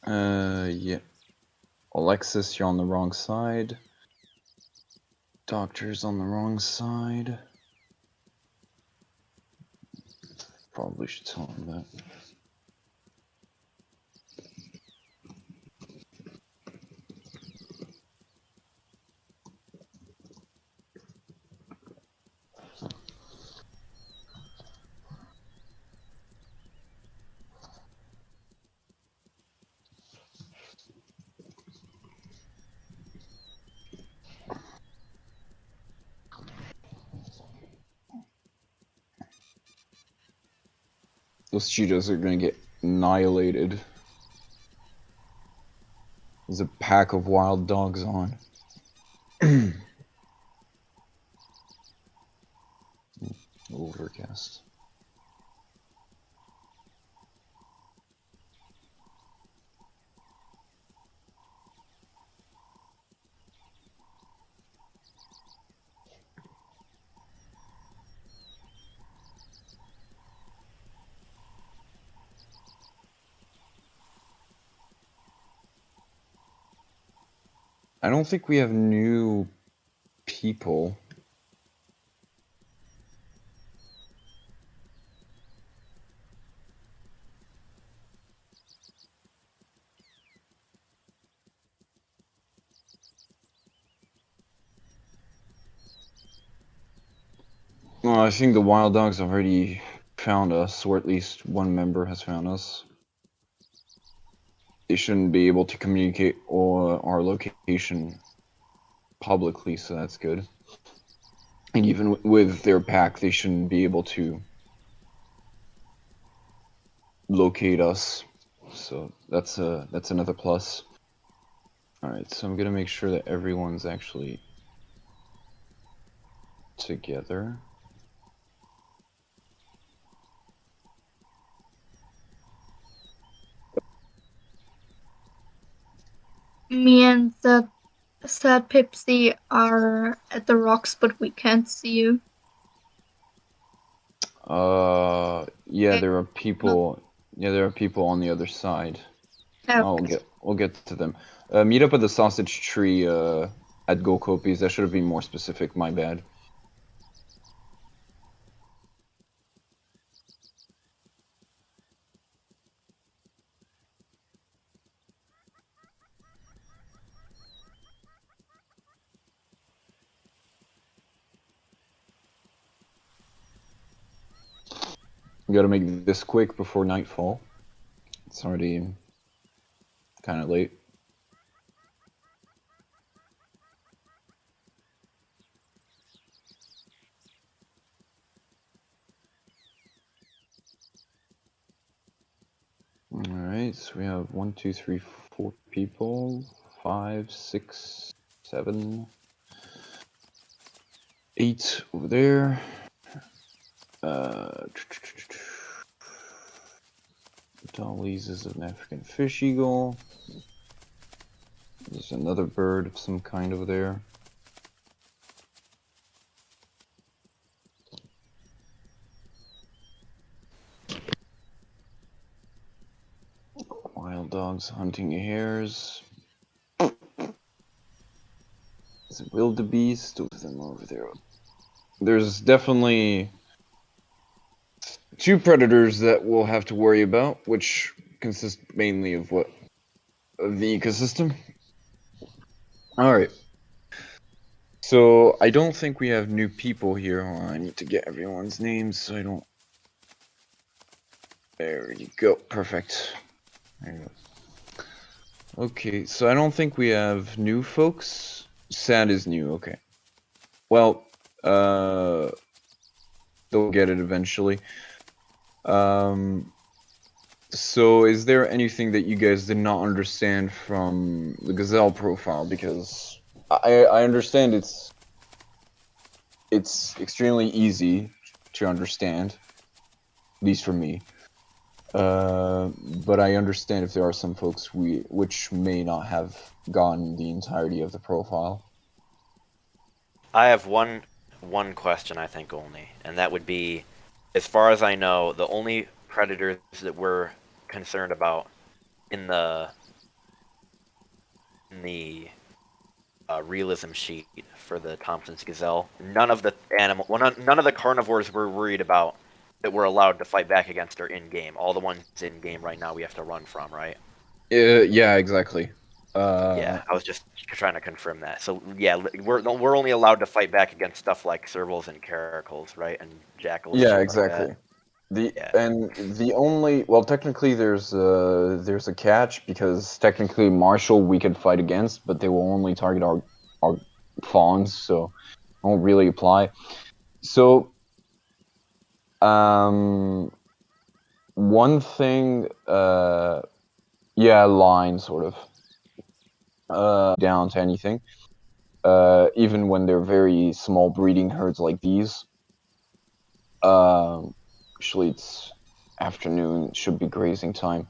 Yeah. Alexis, you're on the wrong side. Doctor's on the wrong side. Probably should tell him that. Those cheetahs are gonna get annihilated. There's a pack of wild dogs on. Overcast. I don't think we have new people. Well, I think the wild dogs already found us, or at least one member has found us. They shouldn't be able to communicate our location publicly, so that's good. And even with their pack, they shouldn't be able to locate us. So that's another plus. All right, so I'm gonna make sure that everyone's actually together. Me and the Sad Pipsy are at the rocks, but we can't see you. Yeah, there are people. Yeah, there are people on the other side. Okay. We'll get to them. Meet up at the sausage tree at Gokopi's. That should have been more specific. My bad. We gotta make this quick before nightfall. It's already kind of late. Alright, so we have 1, 2, 3, 4 people. 5, 6, 7, 8 over there. Dolly's is an African fish eagle. There's another bird of some kind over there. Wild dogs hunting hares. Is it wildebeest? Those of them over there. There's definitely 2 predators that we'll have to worry about, which consist mainly of what? Of the ecosystem. Alright. So, I don't think we have new people here. Oh, I need to get everyone's names so I don't... There you go. Perfect. There you go. Okay, so I don't think we have new folks. Sad is new, okay. Well, they'll get it eventually. So is there anything that you guys did not understand from the Gazelle profile? Because I understand it's extremely easy to understand, at least for me. But I understand if there are some folks which may not have gotten the entirety of the profile. I have one question, I think, only, and that would be, as far as I know, the only predators that we're concerned about in the the realism sheet for the Thompson's Gazelle, none of the carnivores we're worried about that we're allowed to fight back against are in game. All the ones in game right now we have to run from, right? Yeah, exactly. Yeah, I was just trying to confirm that. So yeah, we're only allowed to fight back against stuff like servals and caracals, right? And jackals, Yeah, shit like exactly. that. Yeah. The only, well, technically there's a catch, because technically Marshall we could fight against, but they will only target our fawns, so it won't really apply. So one thing, yeah, line sort of down to anything, even when they're very small breeding herds like these. Actually, it's afternoon, should be grazing time.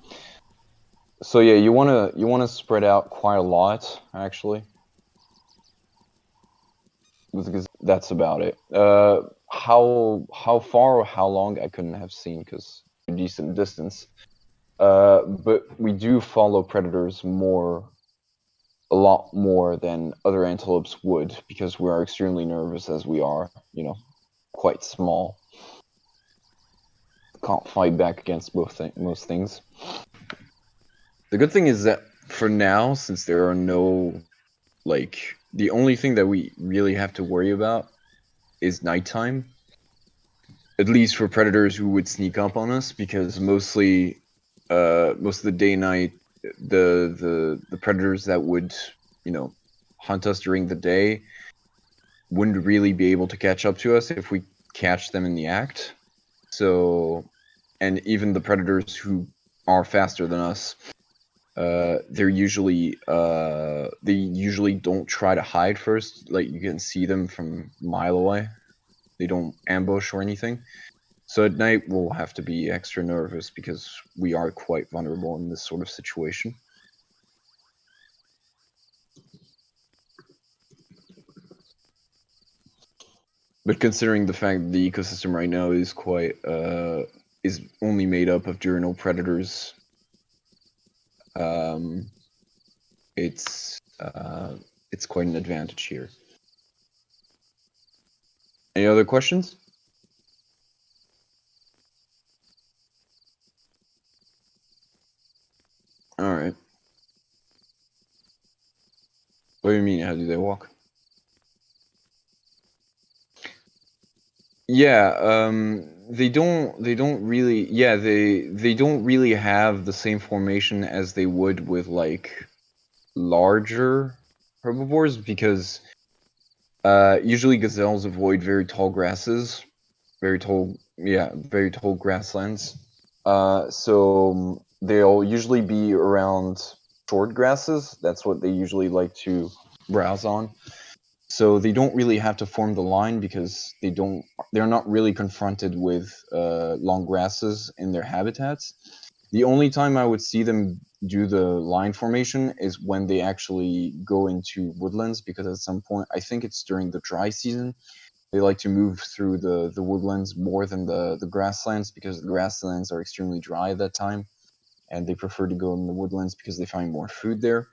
So yeah, you wanna spread out quite a lot, actually. Because that's about it. How far or how long I couldn't have seen, because a decent distance. But we do follow predators a lot more than other antelopes would, because we are extremely nervous, as we are, quite small. Can't fight back against most things. The good thing is that for now, since there are no, the only thing that we really have to worry about is nighttime. At least for predators who would sneak up on us, because most of the day night, the predators that would, hunt us during the day wouldn't really be able to catch up to us if we catch them in the act. So, and even the predators who are faster than us, they usually don't try to hide first. Like, you can see them from a mile away. They don't ambush or anything. So at night we'll have to be extra nervous, because we are quite vulnerable in this sort of situation. But considering the fact that the ecosystem right now is is only made up of diurnal predators, it's quite an advantage here. Any other questions? All right. What do you mean? How do they walk? Yeah, they don't really, yeah, they don't really have the same formation as they would with, like, larger herbivores, because usually gazelles avoid very tall grasses, very tall grasslands. So they'll usually be around short grasses. That's what they usually like to browse on. So they don't really have to form the line, because they're not really confronted with long grasses in their habitats. The only time I would see them do the line formation is when they actually go into woodlands, because at some point, I think it's during the dry season, they like to move through the woodlands more than the grasslands, because the grasslands are extremely dry at that time, and they prefer to go in the woodlands because they find more food there.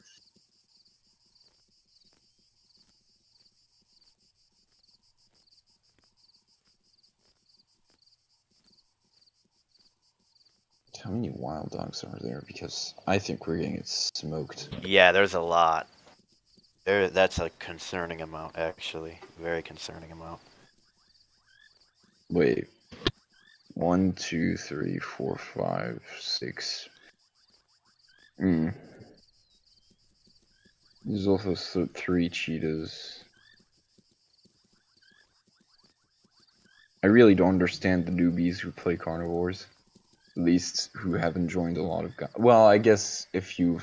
How many wild dogs are there? Because I think we're getting it smoked. Yeah, there's a lot. That's a concerning amount, actually. Very concerning amount. Wait. 1, 2, 3, 4, 5, 6. There's also 3 cheetahs. I really don't understand the newbies who play carnivores. At least who haven't joined a lot of well, I guess if you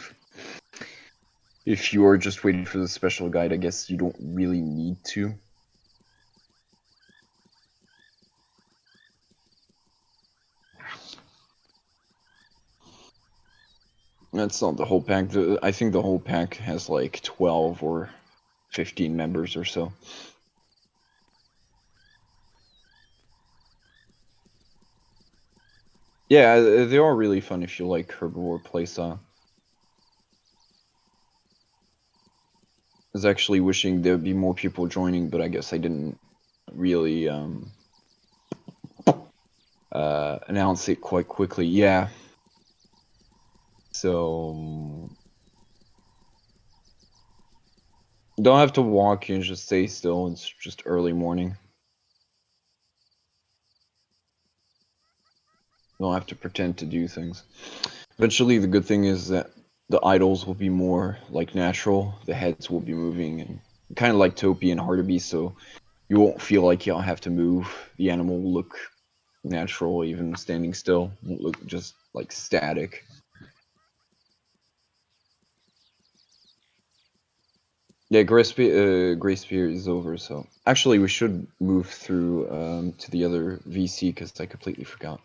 are just waiting for the special guide, I guess you don't really need to. That's not the whole pack. I think the whole pack has like 12 or 15 members or so. Yeah, they are really fun if you like herbivore playstyle. was actually wishing there'd be more people joining, but I guess I didn't really announce it quite quickly. Yeah. So don't have to walk, you can just stay still. It's just early morning. Don't have to pretend to do things. Eventually, the good thing is that the idols will be more like natural. The heads will be moving, and kind of like Topi and Hardaby, so you won't feel like you'll have to move. The animal will look natural, even standing still. Won't look just like static. Yeah, grace period is over, so actually we should move through to the other VC because I completely forgot.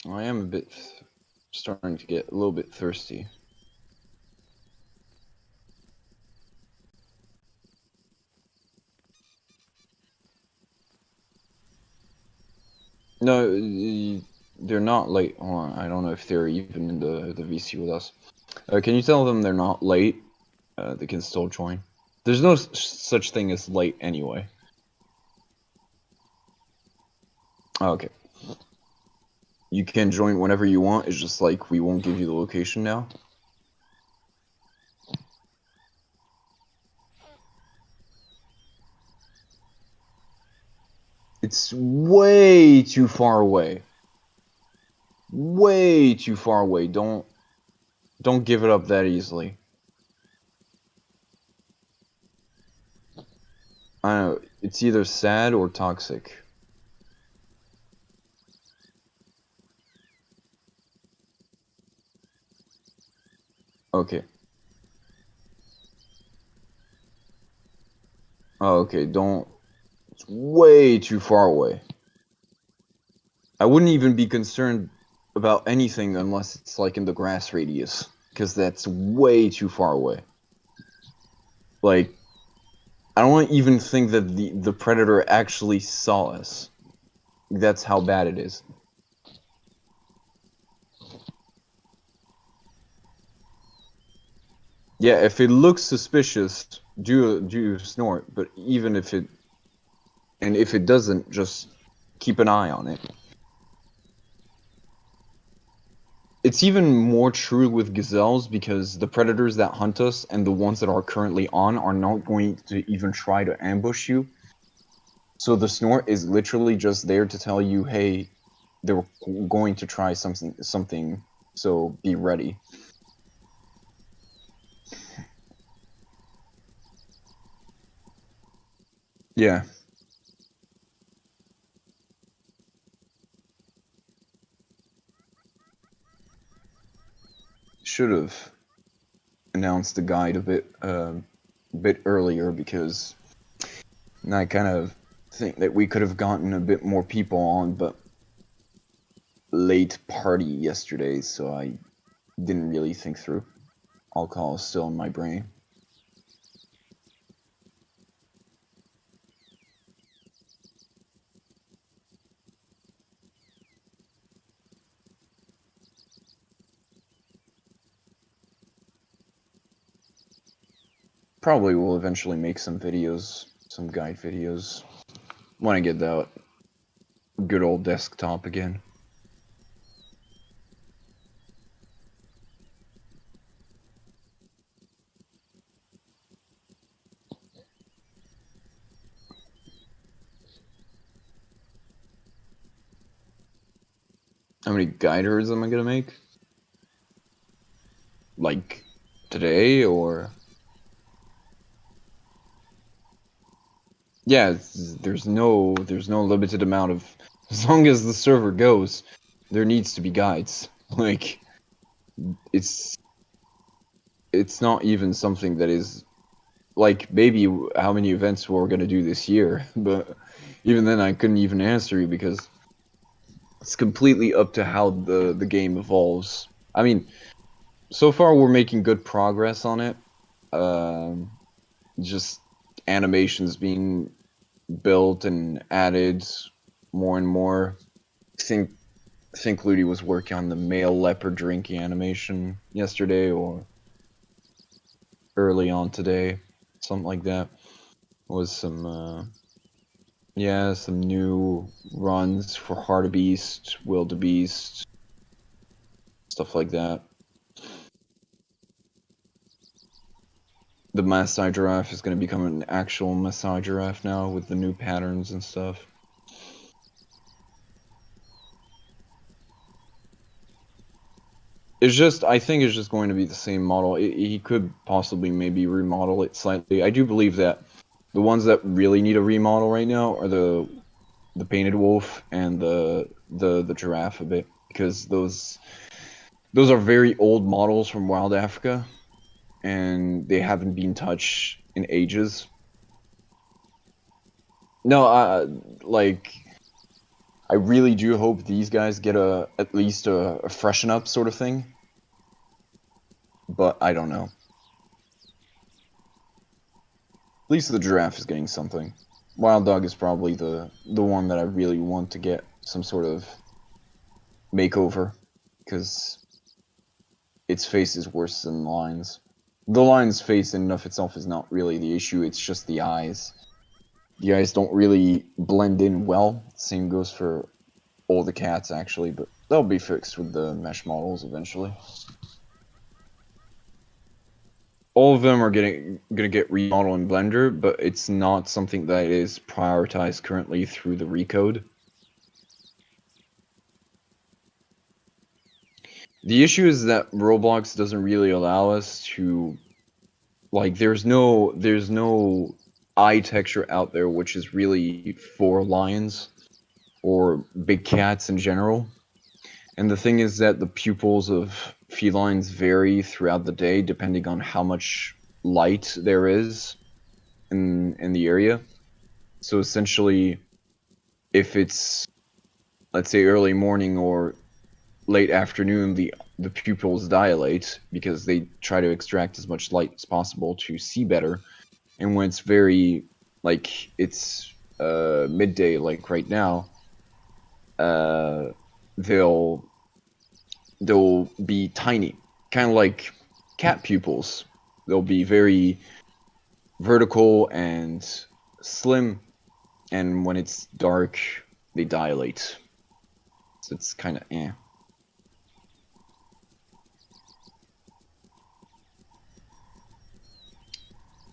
I am a bit starting to get a little bit thirsty. No, they're not late. Hold on, I don't know if they're even in the VC with us. Can you tell them they're not late? They can still join. There's no such thing as late anyway. Oh, okay. You can join whenever you want. It's just like we won't give you the location now. It's way too far away. Way too far away. Don't give it up that easily. I don't know. It's either sad or toxic. Okay. Oh, okay. Don't. It's way too far away. I wouldn't even be concerned about anything unless it's like in the grass radius, because that's way too far away. Like, I don't even think that the predator actually saw us. That's how bad it is. Yeah, if it looks suspicious, do snort. But even if it doesn't, just keep an eye on it. It's even more true with gazelles because the predators that hunt us and the ones that are currently on are not going to even try to ambush you. So the snort is literally just there to tell you, hey, they're going to try something, so be ready. Yeah. Should have announced the guide a bit earlier because I kind of think that we could have gotten a bit more people on, but late party yesterday, so I didn't really think through. Alcohol is still in my brain. Probably will eventually make some videos, some guide videos, when I get that good old desktop again. How many guide herds am I gonna make? Like today or? Yeah, there's no limited amount of. As long as the server goes, there needs to be guides. Like, it's not even something that is like maybe how many events we're gonna do this year, but even then I couldn't even answer you because it's completely up to how the game evolves. I mean, so far we're making good progress on it. Just animations being built and added more and more. I think Ludi was working on the male leopard drinking animation yesterday or early on today, something like that. Was some some new runs for Hartebeest, Wildebeest, stuff like that. The Maasai giraffe is going to become an actual Maasai giraffe now with the new patterns and stuff. I think it's just going to be the same model. He could possibly maybe remodel it slightly. I do believe that the ones that really need a remodel right now are the painted wolf and the giraffe a bit, because those are very old models from Wild Africa, and they haven't been touched in ages. No, like I really do hope these guys get at least a freshen up sort of thing. But I don't know. At least the giraffe is getting something. Wild dog is probably the one that I really want to get some sort of makeover, because its face is worse than the lion's. The lion's face in and of itself is not really the issue, it's just the eyes. The eyes don't really blend in well. Same goes for all the cats, actually, but they'll be fixed with the mesh models eventually. All of them are gonna get remodeled in Blender, but it's not something that is prioritized currently through the Recode. The issue is that Roblox doesn't really allow us to, like, there's no eye texture out there which is really for lions or big cats in general. And the thing is that the pupils of felines vary throughout the day depending on how much light there is in the area. So essentially, if it's, let's say, early morning or late afternoon, the pupils dilate because they try to extract as much light as possible to see better. And when it's very, like, it's midday, like right now, they'll be tiny, kind of like cat pupils. They'll be very vertical and slim, and when it's dark, they dilate. So it's kind of eh.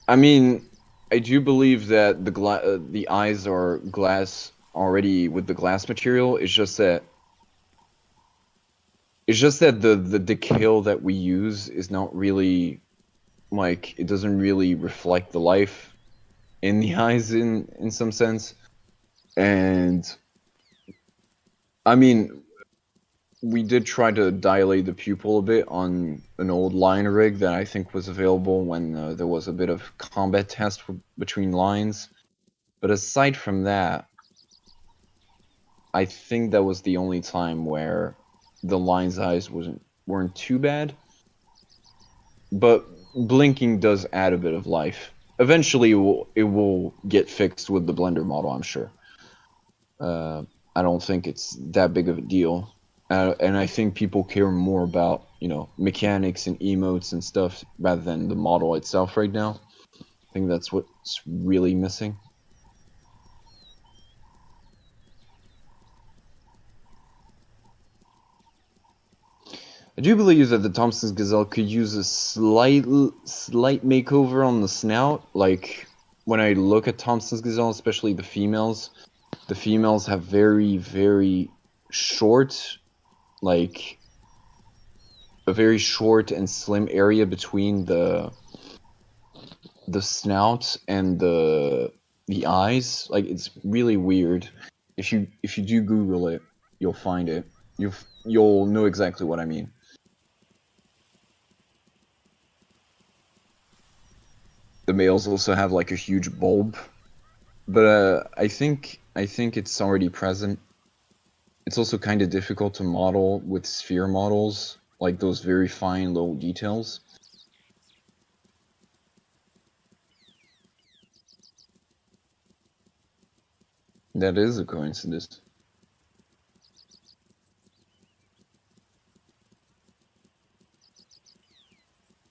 I mean, I do believe that the eyes are glass already with the glass material. It's just that the kill that we use is not really, like, it doesn't really reflect the life in the eyes in some sense. And I mean, we did try to dilate the pupil a bit on an old line rig that I think was available when there was a bit of combat test between lines. But aside from that, I think that was the only time where the line's eyes weren't too bad. But blinking does add a bit of life. Eventually, it will get fixed with the Blender model, I'm sure. I don't think it's that big of a deal. And I think people care more about, mechanics and emotes and stuff rather than the model itself right now. I think that's what's really missing. I do believe that the Thompson's Gazelle could use a slight makeover on the snout. Like, when I look at Thompson's Gazelle, especially the females have very, very short, like, a very short and slim area between the snout and the eyes. Like, it's really weird. If you do Google it, you'll find it. You'll know exactly what I mean. The males also have like a huge bulb, but I think it's already present. It's also kind of difficult to model with sphere models like those very fine little details. That is a coincidence.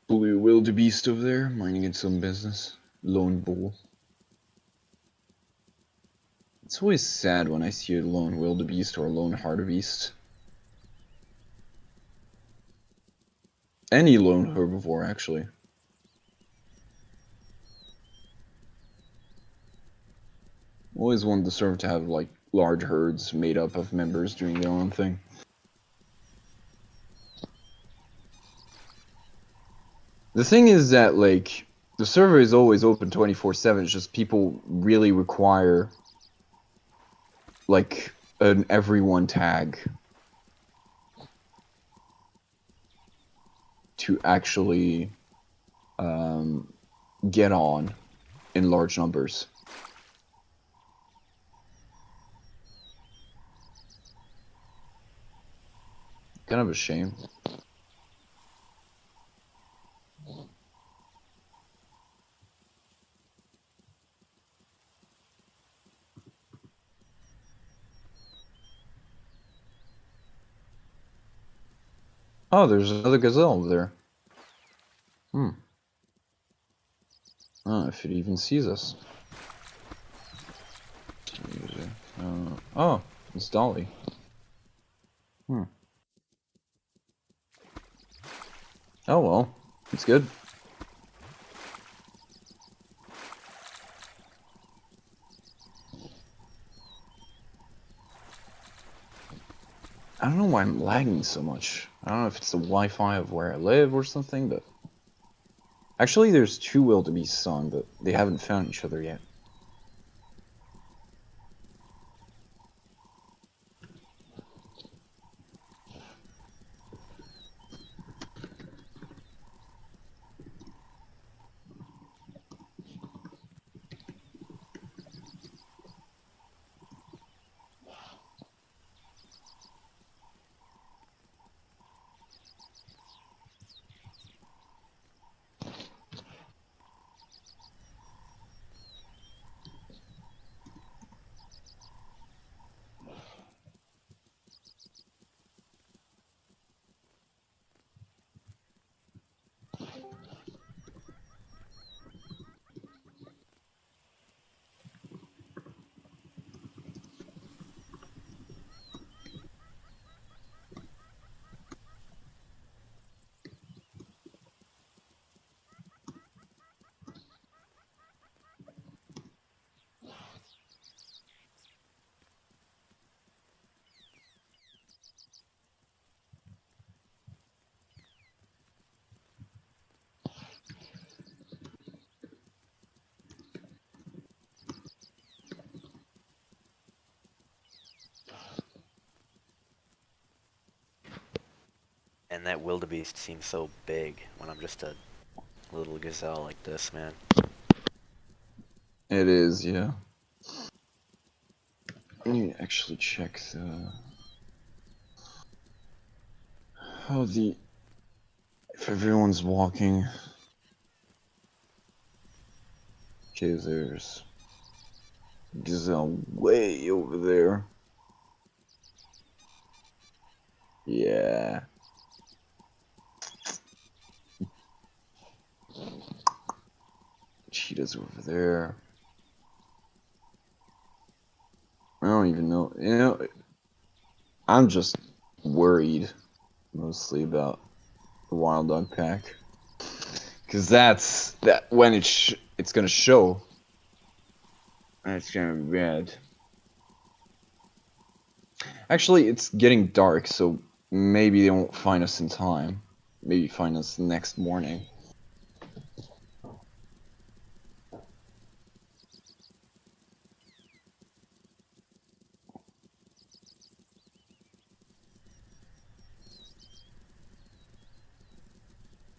Blue wildebeest over there, minding its own business. Lone bull. It's always sad when I see a lone wildebeest or a lone hartebeest. Any lone herbivore, actually. Always one deserve to have, like, large herds made up of members doing their own thing. The thing is that, like, the server is always open 24/7, it's just people really require, like, an everyone tag to actually get on in large numbers. Kind of a shame. Oh, there's another gazelle over there. Oh, if it even sees us. Oh, it's Dolly. Oh well, it's good. I don't know why I'm lagging so much. I don't know if it's the Wi-Fi of where I live or something, but... Actually, there's two wildebeests on, but they haven't found each other yet. And that wildebeest seems so big when I'm just a little gazelle like this, man. It is, yeah. Let me actually check how if everyone's walking. Okay, there's gazelle way over there. Yeah. Cheetah's over there. I don't even know. You know, I'm just worried mostly about the wild dog pack, because that's when it's gonna show. That's gonna be bad. Actually, it's getting dark, so maybe they won't find us in time. Maybe find us the next morning.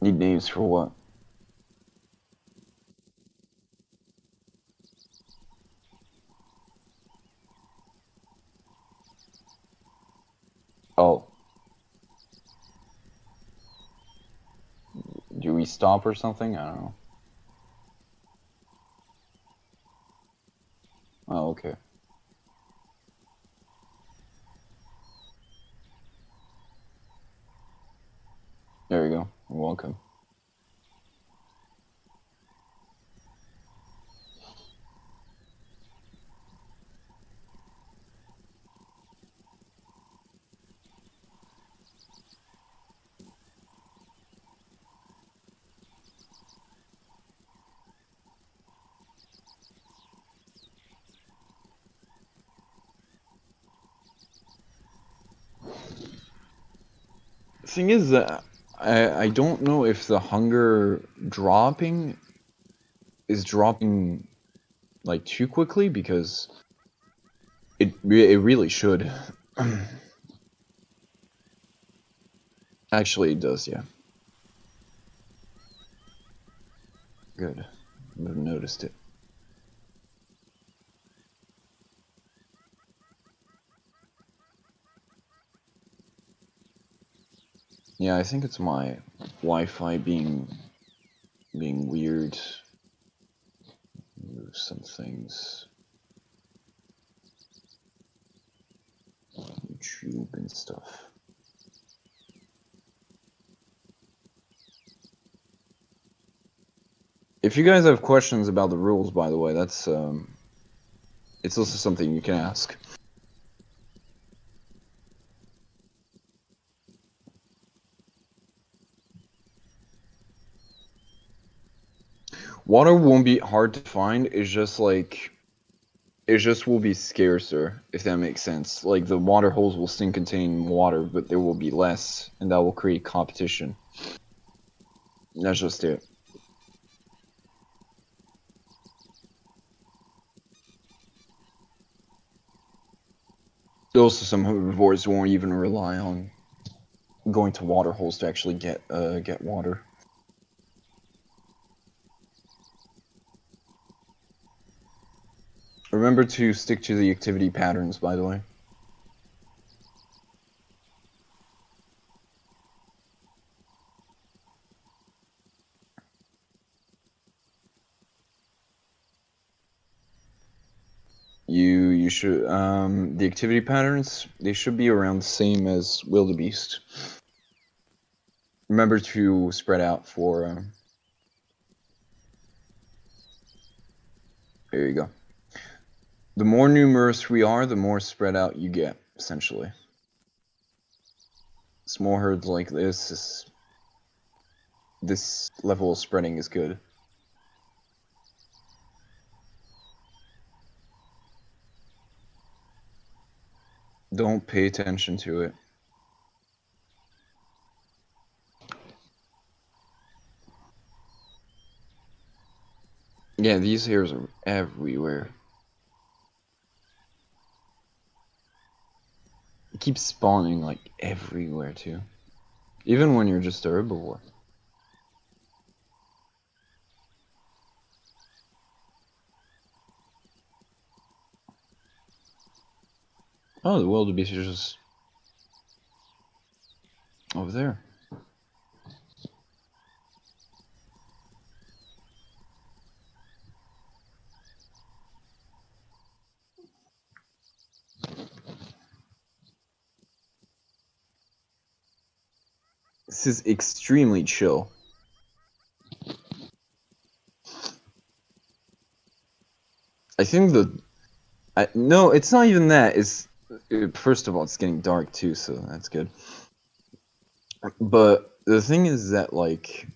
Need names for what? Oh. stop or something? I don't know. Oh, okay. There you go. You're welcome. Thing is that I don't know if the hunger is dropping like too quickly, because it really should. Actually, it does, yeah. Good. I've noticed it. Yeah, I think it's my Wi-Fi being weird. Move some things. YouTube and stuff. If you guys have questions about the rules, by the way, that's it's also something you can ask. Water won't be hard to find, it's just like it just will be scarcer, if that makes sense. Like, the water holes will still contain water, but there will be less, and that will create competition. That's just it. Also, some herbivores won't even rely on going to water holes to actually get water. Remember to stick to the activity patterns, by the way. You should the activity patterns, they should be around the same as wildebeest. Remember to spread out for there you go. The more numerous we are, the more spread out you get, essentially. Small herds like this level of spreading is good. Don't pay attention to it. Yeah, these hairs are everywhere. It keeps spawning like everywhere too. Even when you're just a herbivore. Oh, the wildebeest is just over there. This is extremely chill. I think no, it's not even that. First of all, it's getting dark too, so that's good. But the thing is that, like,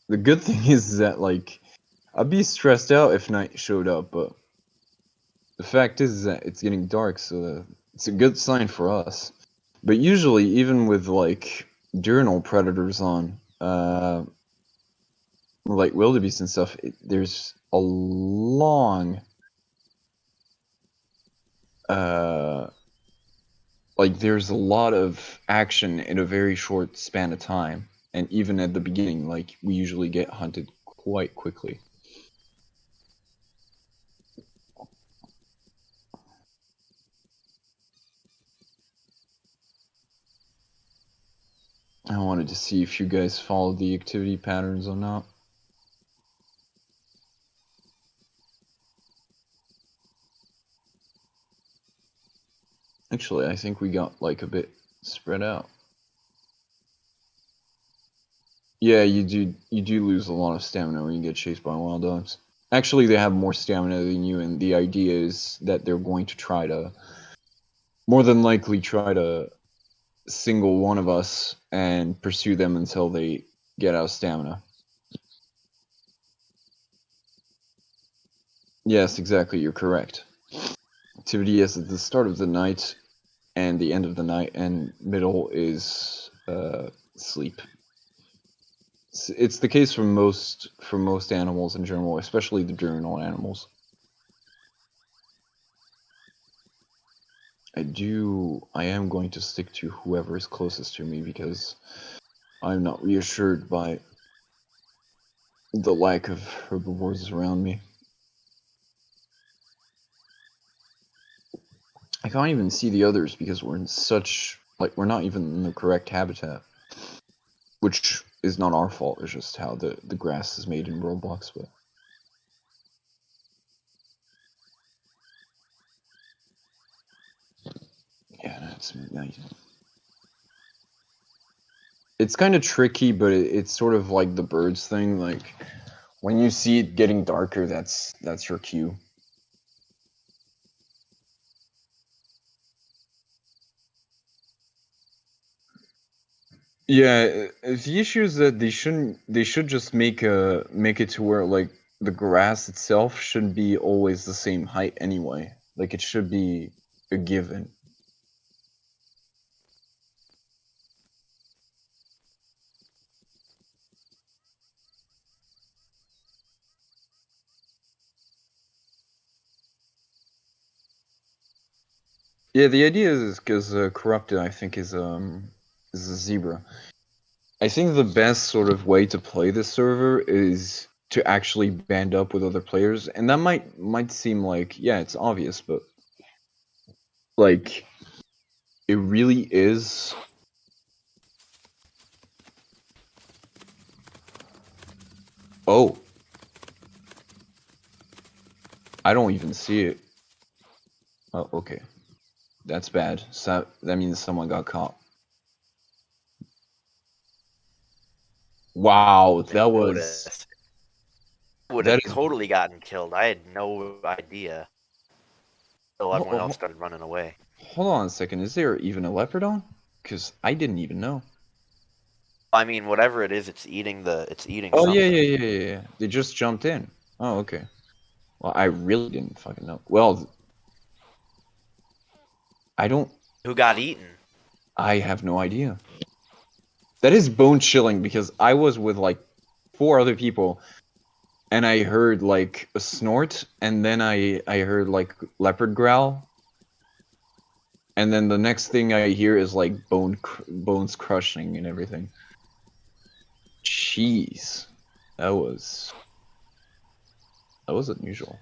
the good thing is that, like, I'd be stressed out if night showed up, but the fact is that it's getting dark, so it's a good sign for us. But usually, even with, like, diurnal predators on, like wildebeest and stuff, there's a long, like, there's a lot of action in a very short span of time. And even at the beginning, like, we usually get hunted quite quickly. I wanted to see if you guys followed the activity patterns or not. Actually, I think we got like a bit spread out. Yeah, you do lose a lot of stamina when you get chased by wild dogs. Actually, they have more stamina than you, and the idea is that they're going to try to, more than likely, try to single one of us and pursue them until they get out of stamina. Yes, exactly, you're correct. Activity is at the start of the night and the end of the night, and middle is sleep. It's the case for most animals in general, especially the diurnal animals. I am going to stick to whoever is closest to me because I'm not reassured by the lack of herbivores around me. I can't even see the others because we're in such, like, we're not even in the correct habitat. Which is not our fault, it's just how the grass is made in Roblox, but... Yeah, that's midnight. It's kind of tricky, but it's sort of like the birds thing, like, when you see it getting darker, that's your cue. Yeah, the issue is that they should just make it to where, like, the grass itself shouldn't be always the same height anyway. Like, it should be a given. Yeah, the idea is because corrupted, I think, is a zebra. I think the best sort of way to play this server is to actually band up with other players, and that might seem like, yeah, it's obvious, but like, it really is. Oh, I don't even see it. Oh, okay, that's bad. So that means someone got caught. Wow, that was Noticed. Would that have is. totally gotten killed. I had no idea until everyone else started running away. Hold on a second. Is there even a leopard on? Because I didn't even know. I mean, whatever it is, it's eating Oh something. yeah. They just jumped in. Oh, okay. Well, I really didn't fucking know. Well, I don't. Who got eaten? I have no idea. That is bone chilling because I was with like 4 other people, and I heard like a snort, and then I heard like leopard growl, and then the next thing I hear is like bones crushing and everything. Jeez, that was unusual.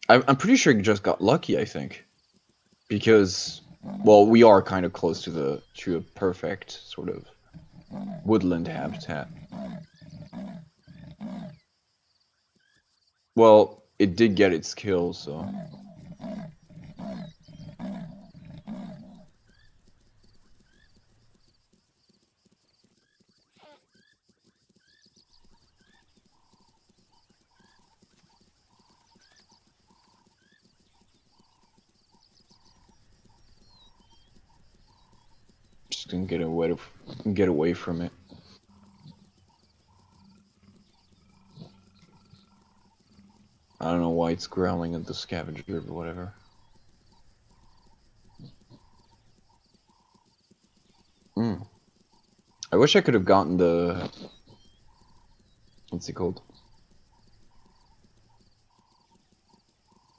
I'm pretty sure you just got lucky. I think because, well, we are kind of close to a perfect sort of woodland habitat. Well, it did get its kill, so. Just gonna get away from it. I don't know why it's growling at the scavenger, but whatever. I wish I could have gotten the... What's it called?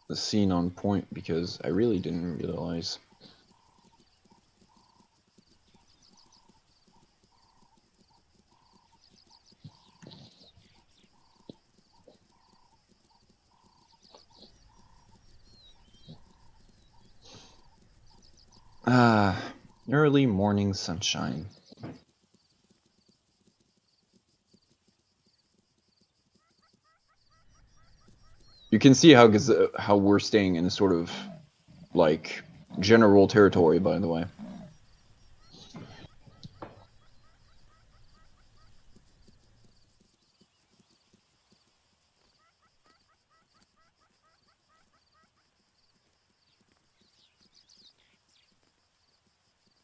The scene on point, because I really didn't realize. Early morning sunshine. You can see how we're staying in sort of like general territory, by the way.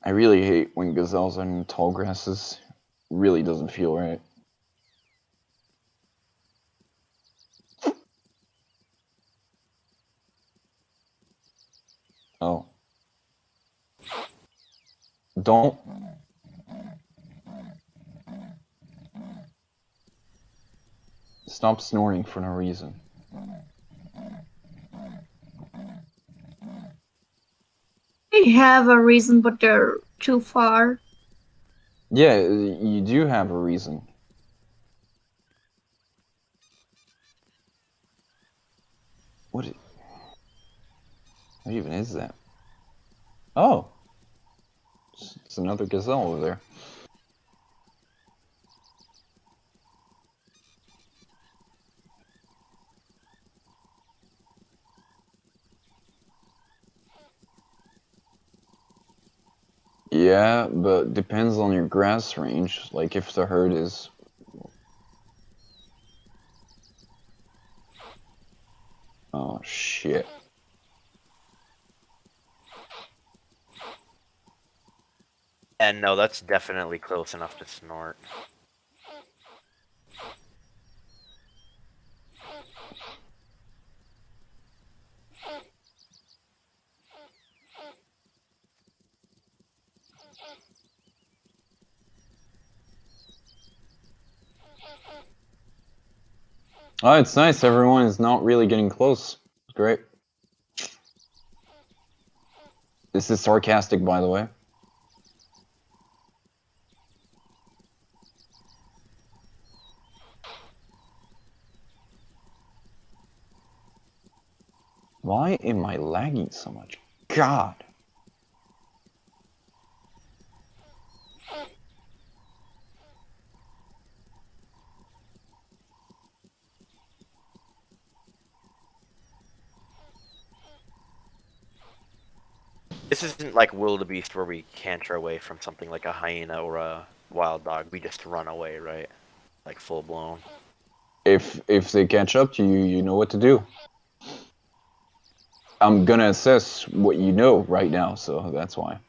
I really hate when gazelles are in tall grasses. Really doesn't feel right. Oh. Don't. Stop snoring for no reason. They have a reason, but they're too far. Yeah, you do have a reason. What even is that? Oh. It's another gazelle over there. Yeah, but depends on your grass range. Like if the herd is... Oh, shit. And no, that's definitely close enough to snort. Oh, it's nice. Everyone is not really getting close. Great. This is sarcastic, by the way. Why am I lagging so much? God. This isn't like wildebeest where we canter away from something like a hyena or a wild dog. We just run away, right? Like full blown. If they catch up to you, you know what to do. I'm gonna assess what you know right now, so that's why.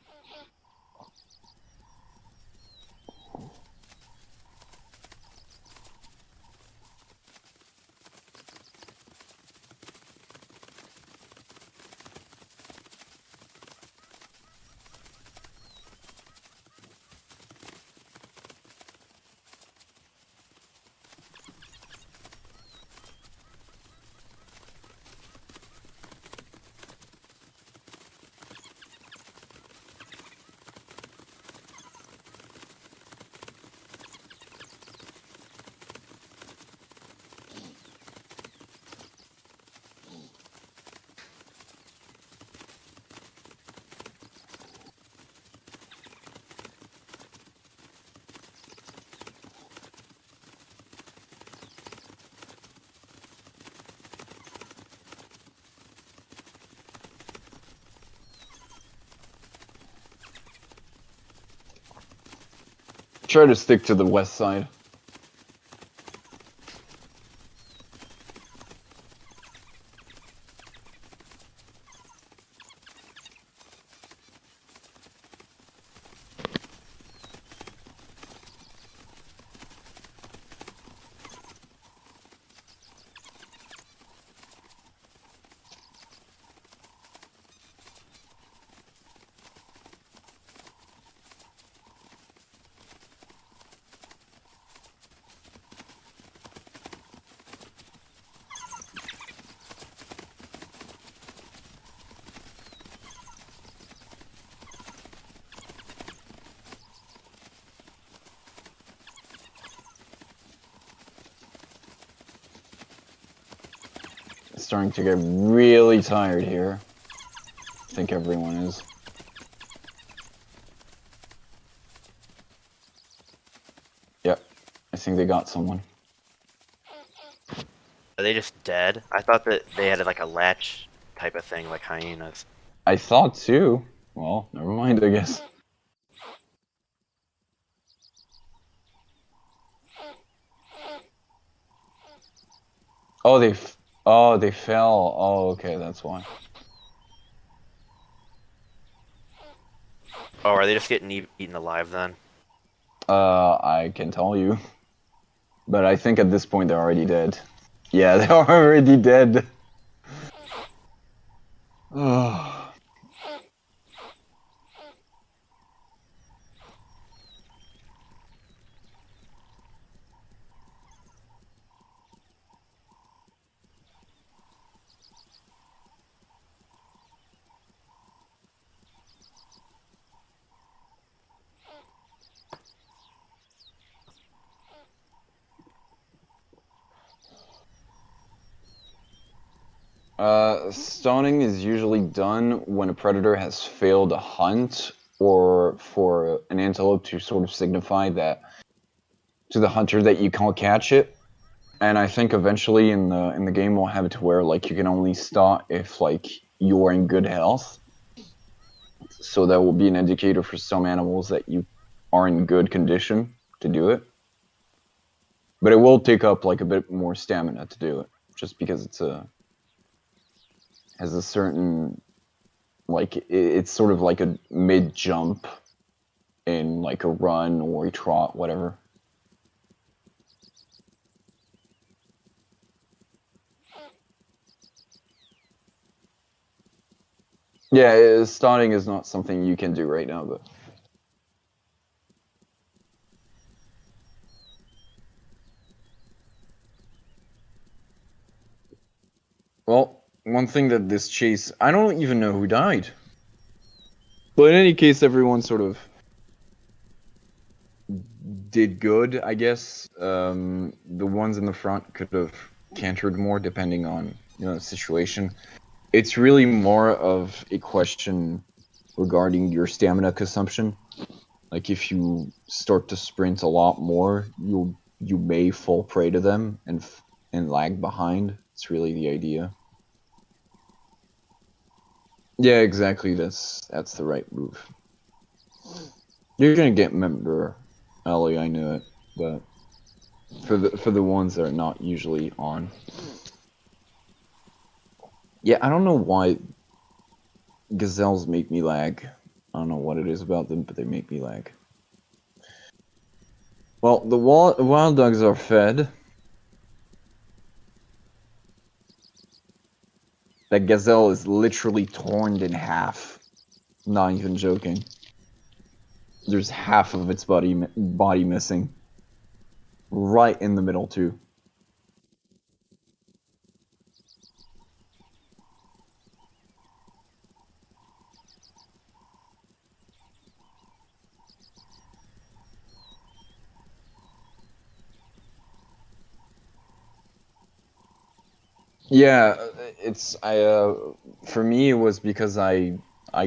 Try to stick to the west side. It's starting to get really tired here. I think everyone is. think they got someone. Are they just dead? I thought that they had like a latch type of thing, like hyenas. I thought too. Well, never mind, I guess. Oh, they fell. Oh, okay, that's why. Oh, are they just getting eaten alive then? I can tell you. But I think at this point they're already dead. Yeah, they're already dead. Oh. Stoning is usually done when a predator has failed a hunt, or for an antelope to sort of signify that to the hunter that you can't catch it. And I think eventually in the game we'll have it to where like you can only start if like you're in good health. So that will be an indicator for some animals that you are in good condition to do it. But it will take up like a bit more stamina to do it, just because has a certain like it's sort of like a mid jump in like a run or a trot, whatever. Yeah, starting is not something you can do right now, but well, one thing that this chase, I don't even know who died. But in any case, everyone sort of did good, I guess. The ones in the front could have cantered more, depending on the situation. It's really more of a question regarding your stamina consumption. Like if you start to sprint a lot more, you may fall prey to them and lag behind. It's really the idea. Yeah, exactly. That's the right move. You're gonna get member, Ellie. I knew it, but for the ones that are not usually on. Yeah, I don't know why gazelles make me lag. I don't know what it is about them, but they make me lag. Well, the wild dogs are fed. That gazelle is literally torn in half. Not even joking. There's half of its body missing. Right in the middle, too. Yeah, for me it was because I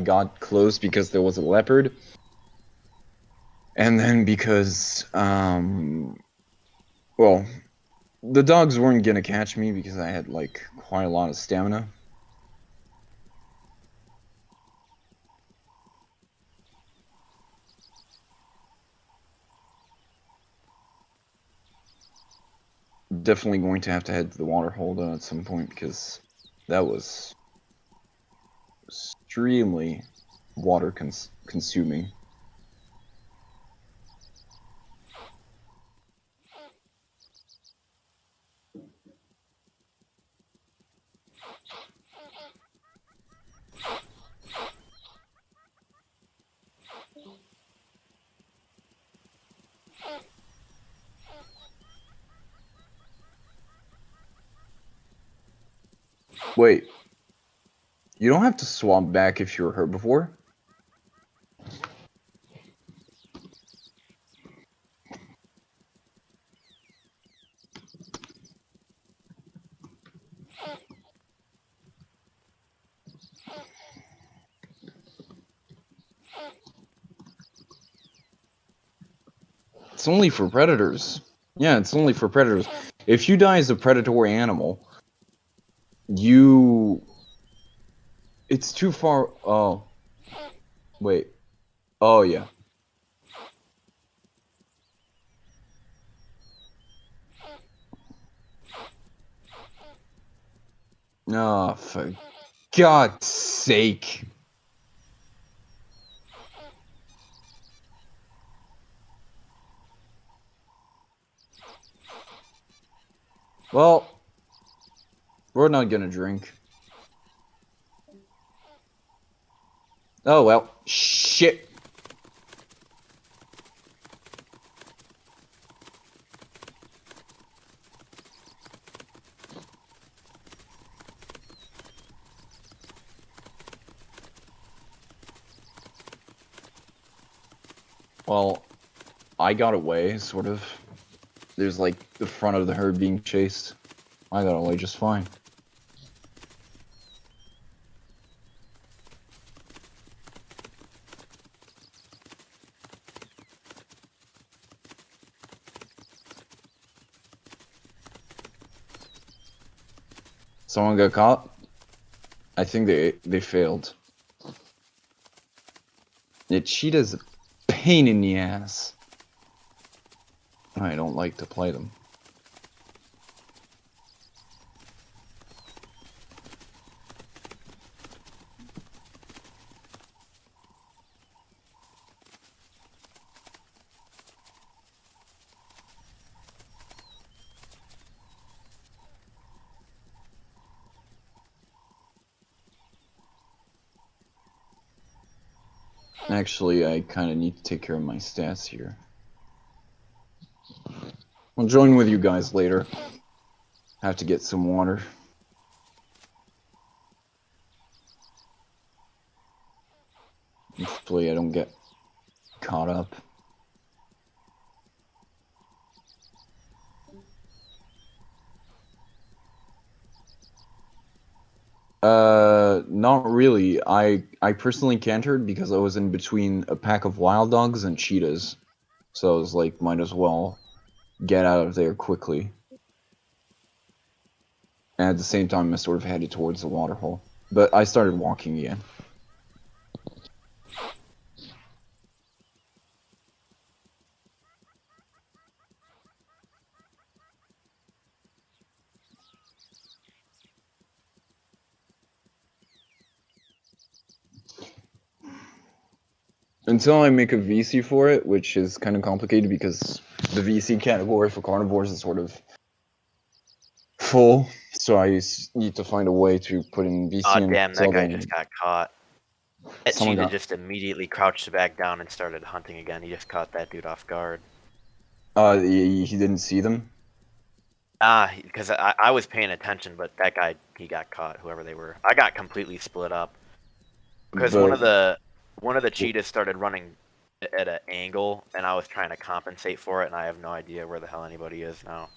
got close because there was a leopard, and then because well, the dogs weren't gonna catch me because I had like quite a lot of stamina. Definitely going to have to head to the water hole though at some point because that was extremely water consuming. Wait, you don't have to swap back if you were hurt before? It's only for predators. Yeah, it's only for predators. If you die as a predatory animal, you... It's too far... Oh. Wait. Oh, yeah. Oh, for God's sake. Well, we're not gonna drink. Oh, well. Shit. Well, I got away, sort of. There's like the front of the herd being chased. I got away just fine. Someone got caught? I think they failed. The cheetah's a pain in the ass. I don't like to play them. Actually, I kind of need to take care of my stats here. I'll join with you guys later. Have to get some water. Hopefully I don't get caught up. Not really. I personally cantered because I was in between a pack of wild dogs and cheetahs. So I was like, might as well get out of there quickly. And at the same time, I sort of headed towards the waterhole. But I started walking again. Until I make a VC for it, which is kind of complicated because the VC category for carnivores is sort of full. So I need to find a way to put in VC Aw, and damn, that guy just got caught. That Someone cheetah got- just immediately crouched back down and started hunting again. He just caught that dude off guard. He didn't see them. Because I was paying attention, but that guy, he got caught, whoever they were. I got completely split up. Because one of the cheetahs started running at an angle, and I was trying to compensate for it, and I have no idea where the hell anybody is now.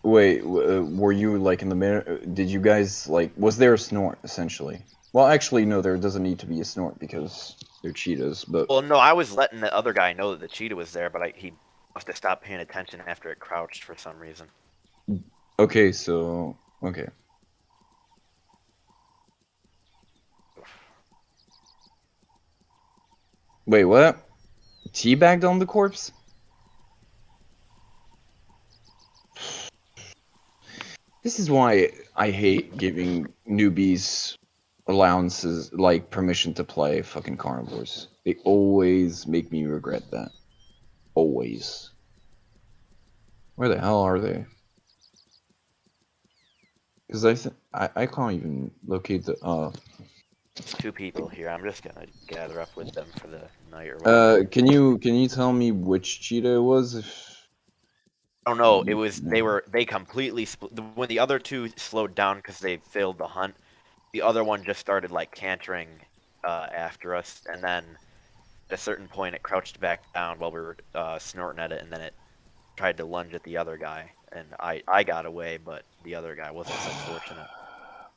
Wait, were you like in the middle? Did you guys like? Was there a snort essentially? Well, actually, no. There doesn't need to be a snort because they're cheetahs. But Well, no, I was letting the other guy know that the cheetah was there, but he must have stopped paying attention after it crouched for some reason. okay, so okay. Wait, what? Teabagged on the corpse? This is why I hate giving newbies allowances, like permission to play fucking carnivores. They always make me regret that. Always. Where the hell are they? Because I can't even locate the. There's 2 people here. I'm just gonna gather up with them for the night or whatever. Can you tell me which cheetah it was? I don't know. It was they completely when the other 2 slowed down because they failed the hunt. The other one just started like cantering after us, and then at a certain point it crouched back down while we were snorting at it, and then it tried to lunge at the other guy, and I got away, but the other guy wasn't so fortunate.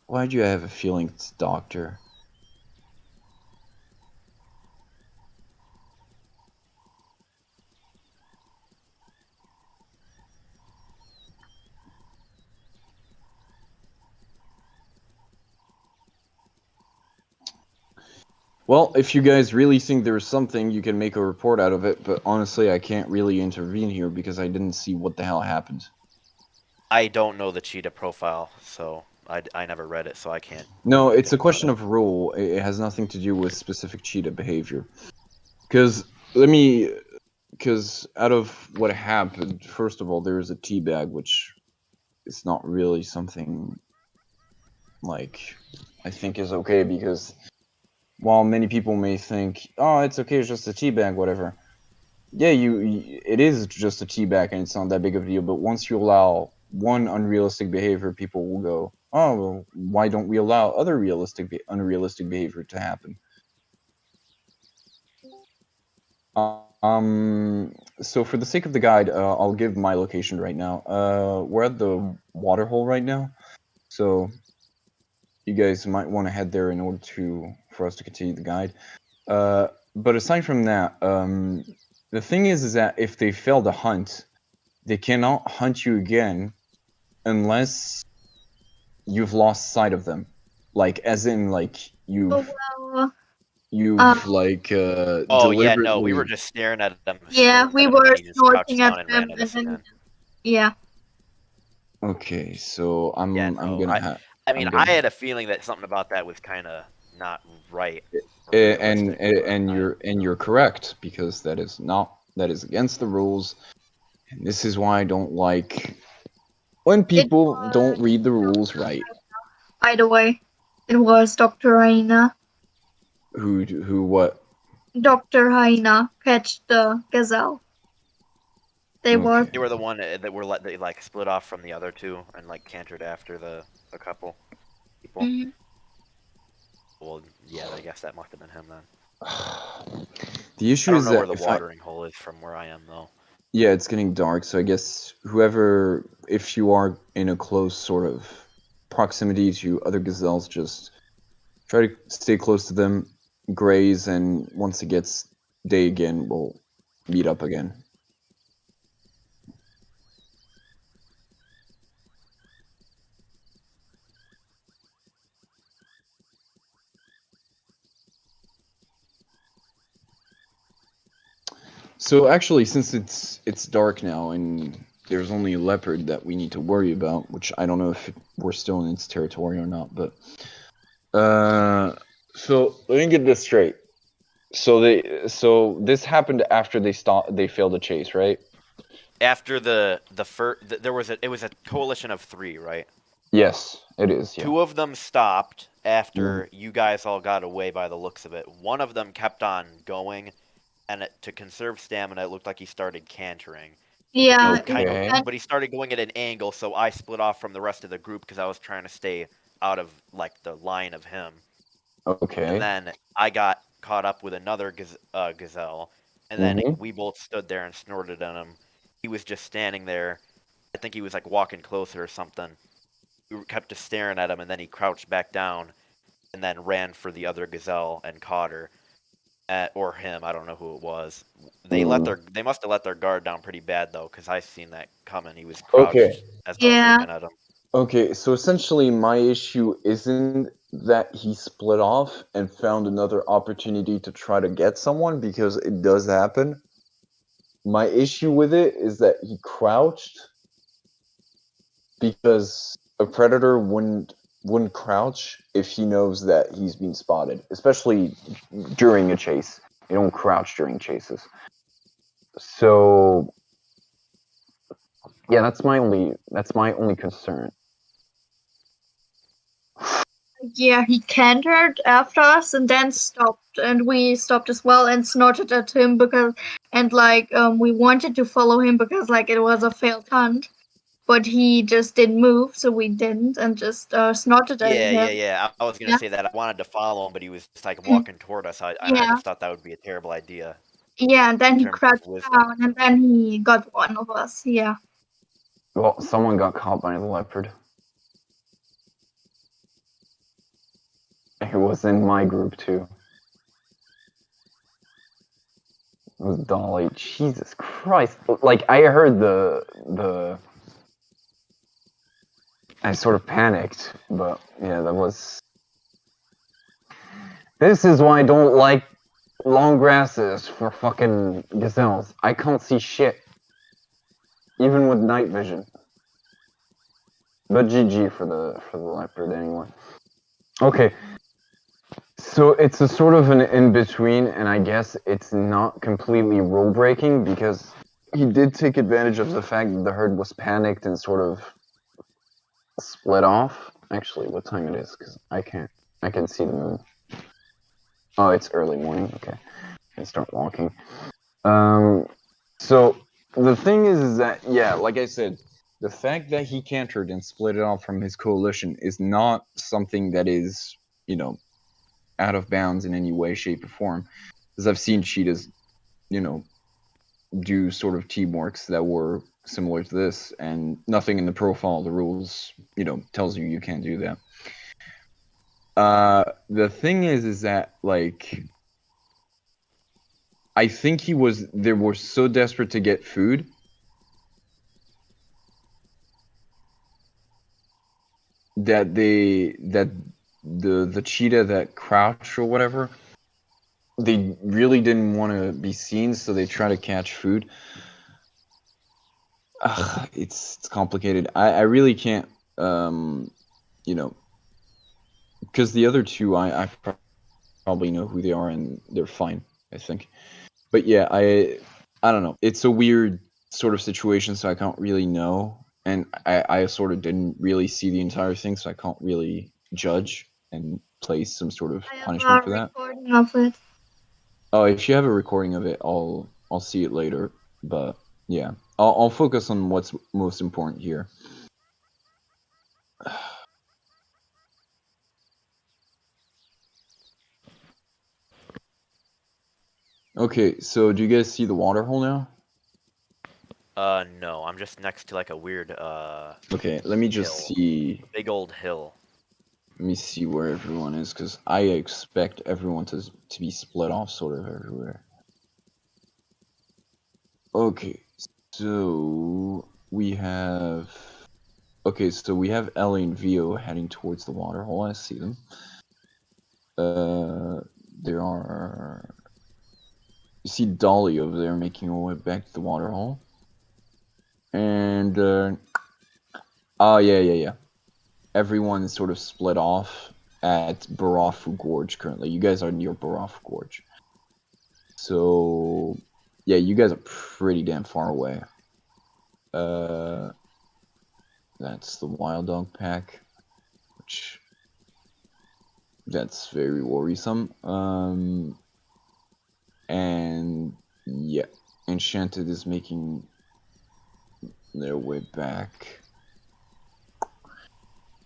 Why'd you have a feeling it's Doctor? Well, if you guys really think there's something, you can make a report out of it, but honestly, I can't really intervene here because I didn't see what the hell happened. I don't know the cheetah profile, so I never read it, so I can't. No, do it's a anything about question it. of rule. It has nothing to do with specific cheetah behavior. Because out of what happened, first of all, there is a teabag, which is not really something like I think is okay, because while many people may think, oh, it's okay, it's just a teabag, whatever. Yeah, it is just a teabag and it's not that big of a deal. But once you allow one unrealistic behavior, people will go, oh, well, why don't we allow other unrealistic behavior to happen? So for the sake of the guide, I'll give my location right now. We're at the water hole right now, so you guys might want to head there in order for us to continue the guide. But aside from that, the thing is that if they fail to hunt, they cannot hunt you again unless you've lost sight of them. Like, as in, like, Oh well. Oh yeah, no, we deliberately. were just staring at him. Yeah, Snorting we at him, and then were he just crouched snorting at down and ran them, at and us then again. yeah. Okay, so Yeah, I'm no, gonna I mean, I had a feeling that something about that was kind of not right or and realistic. but you're correct, because that is against the rules, and this is why I don't like when It people was, don't read the rules right. by the way, it was Dr. Hyena. Who what? Dr. Hyena catch the gazelle. They was Okay. They were the one that were they like split off from the other two and like cantered after the couple people. Mhm. Well, yeah, I guess that must have been him then. The I issue don't is know where that the watering hole is from where I am though. yeah, it's getting dark, so I guess if you are in a close sort of proximity to other gazelles, just try to stay close to them, graze, and once it gets day again, we'll meet up again. So actually, since it's dark now and there's only a leopard that we need to worry about, which I don't know if we're still in its territory or not, but so let me get this straight. So this happened after they failed the chase, right? After the first, there was it was a coalition of 3, right? Yes, it is. Yeah. 2 of them stopped after you guys all got away by the looks of it. One of them kept on going, and to conserve stamina, it looked like he started cantering. But he Yeah, was it kind of, Okay. but he started going at an angle, so I split off from the rest of the group because I was trying to stay out of like the line of him. And Okay. then I got caught up with another gazelle, and then we both stood there and snorted at him. He was just standing there. I think he was like walking closer or something. We kept just staring at him, and then he crouched back down, and then ran for the other gazelle and caught her, or him. I don't know who it was. They must have let their guard down pretty bad though, because I seen that coming. He was Okay. crouched as I was yeah. looking at him. Okay. So essentially, my issue isn't that he split off and found another opportunity to try to get someone, because it does happen. My issue with it is that he crouched because a predator wouldn't crouch if he knows that he's being spotted, especially during a chase. They don't crouch during chases. So yeah, that's my only concern. Yeah, he cantered after us and then stopped, and we stopped as well and snorted at him because, and we wanted to follow him because like it was a failed hunt, but he just didn't move, so we didn't, and just snorted at Yeah, yeah, him. yeah. I was gonna Yeah, say that I wanted to follow him, but he was just like walking toward us. I yeah, just thought that would be a terrible idea yeah, and then in he terms of crouched wisdom. down, and then he got one of us. Yeah. Well, someone got caught by the leopard. It was in my group too. It was Dolly. Jesus Christ! Like, I heard the. I sort of panicked, but yeah, that was. This is why I don't like long grasses for fucking gazelles. I can't see shit. Even with night vision. But GG for the leopard anyway. Okay. So it's a sort of an in-between, and I guess it's not completely rule-breaking because he did take advantage of the fact that the herd was panicked and sort of split off. Actually, what time it is? Because I can see the moon. Oh, it's early morning. Okay. I can start walking. So the thing is that, yeah, like I said, the fact that he cantered and split it off from his coalition is not something that is, you know, out of bounds in any way, shape, or form. Because I've seen cheetahs, you know, do sort of teamworks that were similar to this, and nothing in the profile of the rules, you know, tells you you can't do that. The thing is that, like, I think they were so desperate to get food that the cheetah that crouched or whatever, they really didn't want to be seen, so they try to catch food. It's complicated. I really can't, you know, because the other two I probably know who they are and they're fine, I think. But yeah, I don't know. It's a weird sort of situation, so I can't really know, and I sort of didn't really see the entire thing, so I can't really judge and place some sort of I have punishment a for that. recording of it. Oh, if you have a recording of it, I'll see it later. But yeah, I'll focus on what's most important here. Okay, so do you guys see the water hole now? No, I'm just next to like a weird Okay, let me just hill. see. Big old hill. Let me see where everyone is, because I expect everyone to be split off sort of everywhere. Okay, so we have. Okay, so we have Ellie and Vio heading towards the water hole. I see them. There are. You see Dolly over there making her way back to the water hole. And, oh, yeah. Everyone is sort of split off at Barafu Gorge currently. You guys are near Barafu Gorge. So, yeah, you guys are pretty damn far away. That's the Wild Dog Pack, which, that's very worrisome. And, yeah, Enchanted is making their way back.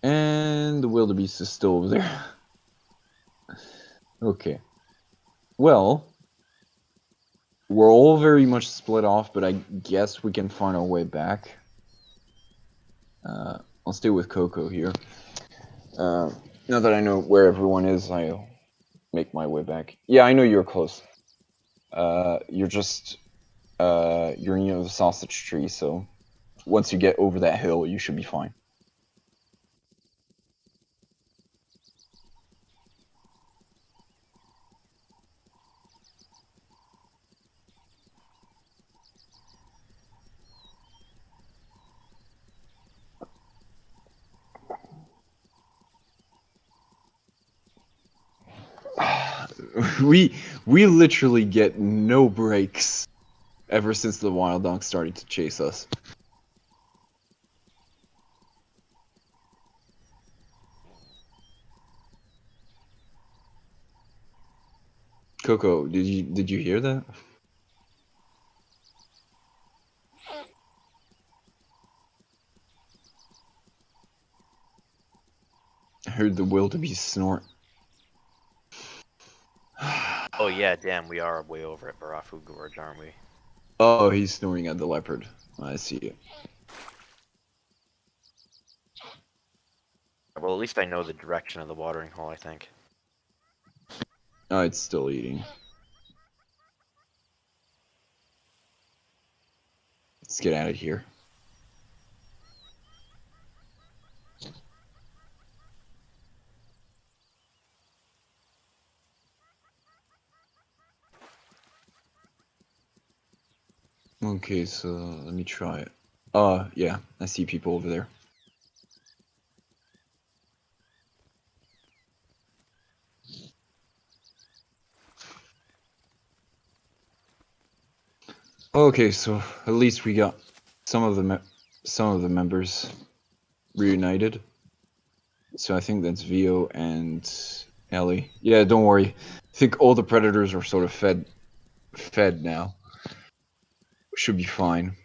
And the wildebeest is still over there. Okay. Well, we're all very much split off, but I guess we can find our way back. I'll stay with Coco here. Now that I know where everyone is, I'll make my way back. Yeah, I know you're close. You're just, you're near the sausage tree, so once you get over that hill, you should be fine. we literally get no breaks ever since the wild dogs started to chase us. Coco, did you hear that? I heard the wildebeest snort. Oh yeah, damn, we are way over at Barafu Gorge, aren't we? Oh, he's snoring at the leopard. I see it. Well, at least I know the direction of the watering hole, I think. Oh, it's still eating. Let's get out of here. Okay, so let me try it. Yeah, I see people over there. Okay, so at least we got some of the members reunited. So I think that's Vio and Ellie. Yeah, don't worry. I think all the predators are sort of fed now. Should be fine.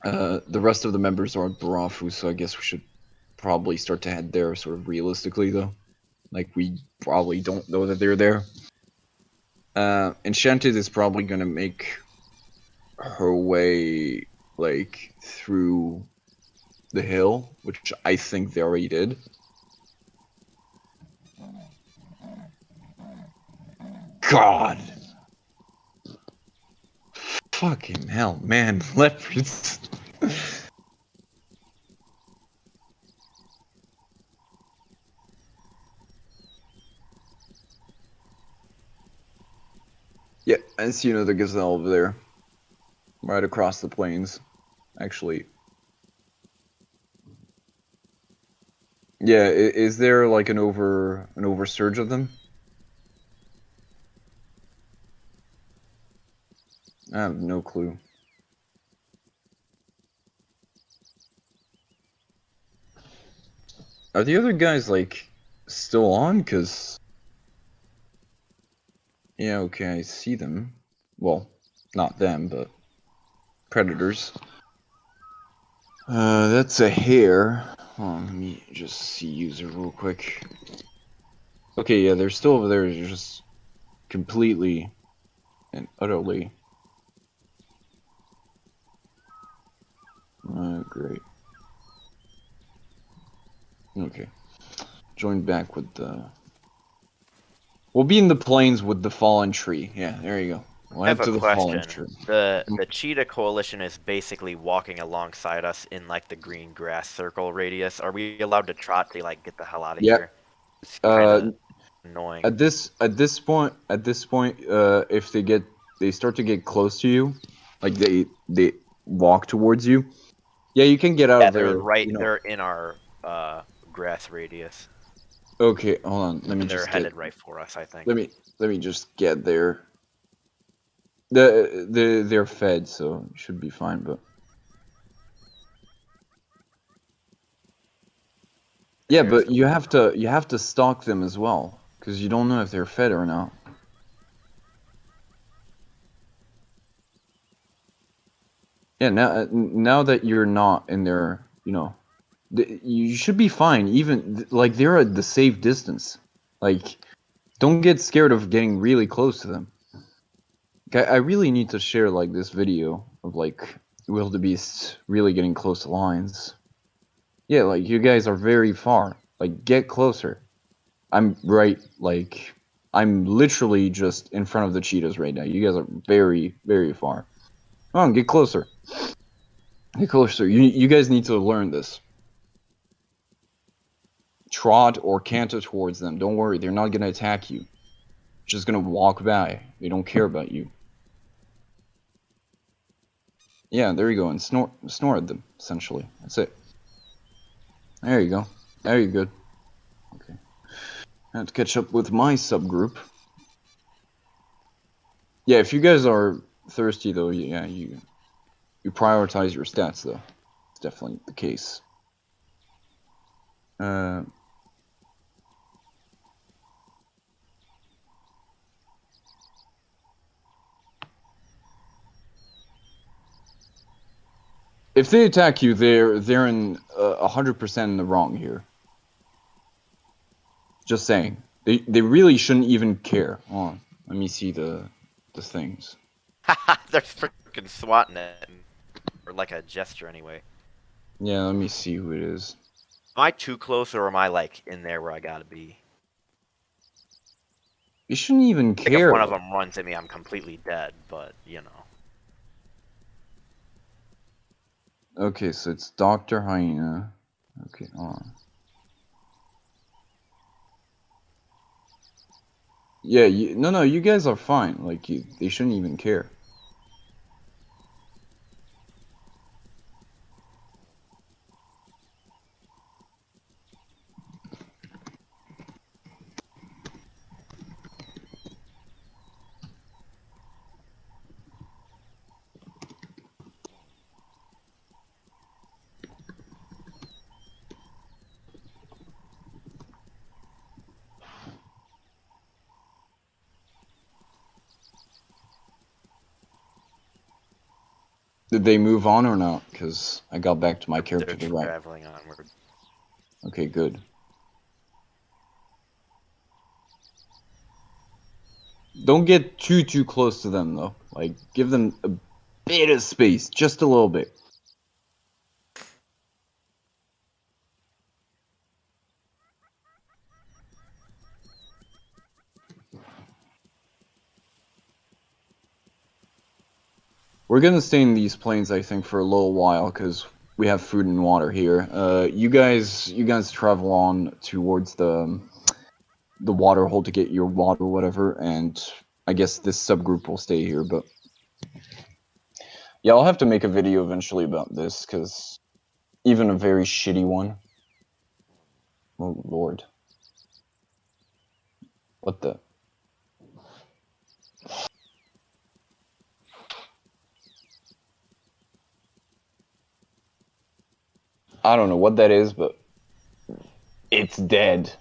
The rest of the members are Barafu, so I guess we should probably start to head there sort of realistically though. Like we probably don't know that they're there. Enchanted is probably gonna make her way like through the hill, which I think they already did. God. Fucking hell, man. Leopards. Yeah, I see another Gazelle over there. Right across the plains, actually. Yeah, is there like an oversurge of them? I have no clue. Are the other guys like still on? Cause yeah, okay, I see them. Well, not them, but predators. That's a hare. Hold on, let me just see user real quick. Okay, yeah, they're still over there. They're just completely and utterly. Great. Okay. Join back with the. We'll be in the plains with the fallen tree. Yeah, there you go. We'll I have head a to the fallen question. tree. The cheetah coalition is basically walking alongside us in like the green grass circle radius. Are we allowed to trot to like get the hell out of Yeah. here? It's kind Uh, of annoying. at this point, if they start to get close to you, like they walk towards you. Yeah, you can get out Yeah, of there. they're in our grass radius. Okay, hold on. Let me And they're just headed right for us, I think. let me just get there. They're fed, so it should be fine. But yeah, There's but the you have to stalk them as well, because you don't know if they're fed or not. Yeah, now that you're not in their, you should be fine. Even like they're at the safe distance. Like, don't get scared of getting really close to them. I really need to share like this video of like wildebeests really getting close to lions. Yeah, like you guys are very far. Like, get closer. I'm literally just in front of the cheetahs right now. You guys are very, very far. Come on, get closer. Get closer. You guys need to learn this. Trot or canter towards them. Don't worry, they're not gonna attack you. Just gonna walk by. They don't care about you. Yeah, there you go, and snore at them, essentially. That's it. There you go. There you good. Okay. I have to catch up with my subgroup. Yeah, if you guys are thirsty though, yeah, you prioritize your stats though. It's definitely the case. If they attack you, they're in 100% in the wrong here. Just saying, they really shouldn't even care. Hold on, let me see the things. They're freaking swatting it, or like a gesture anyway. Yeah, let me see who it is. Am I too close, or am I like in there where I gotta be? You shouldn't even Like care. if one of them runs at me, I'm completely dead. But you know. Okay, so it's Dr. Hyena. Okay, hold on. Yeah, no, you guys are fine. Like, they shouldn't even care. Did they move on or not? Because I got back to my character They're to right. traveling onward. Okay, good. Don't get too close to them, though. Like, give them a bit of space. Just a little bit. We're gonna stay in these plains, I think, for a little while, because we have food and water here. You guys travel on towards the water hole to get your water or whatever, and I guess this subgroup will stay here, but... Yeah, I'll have to make a video eventually about this, because even a very shitty one... Oh, Lord. What the... I don't know what that is, but... It's dead.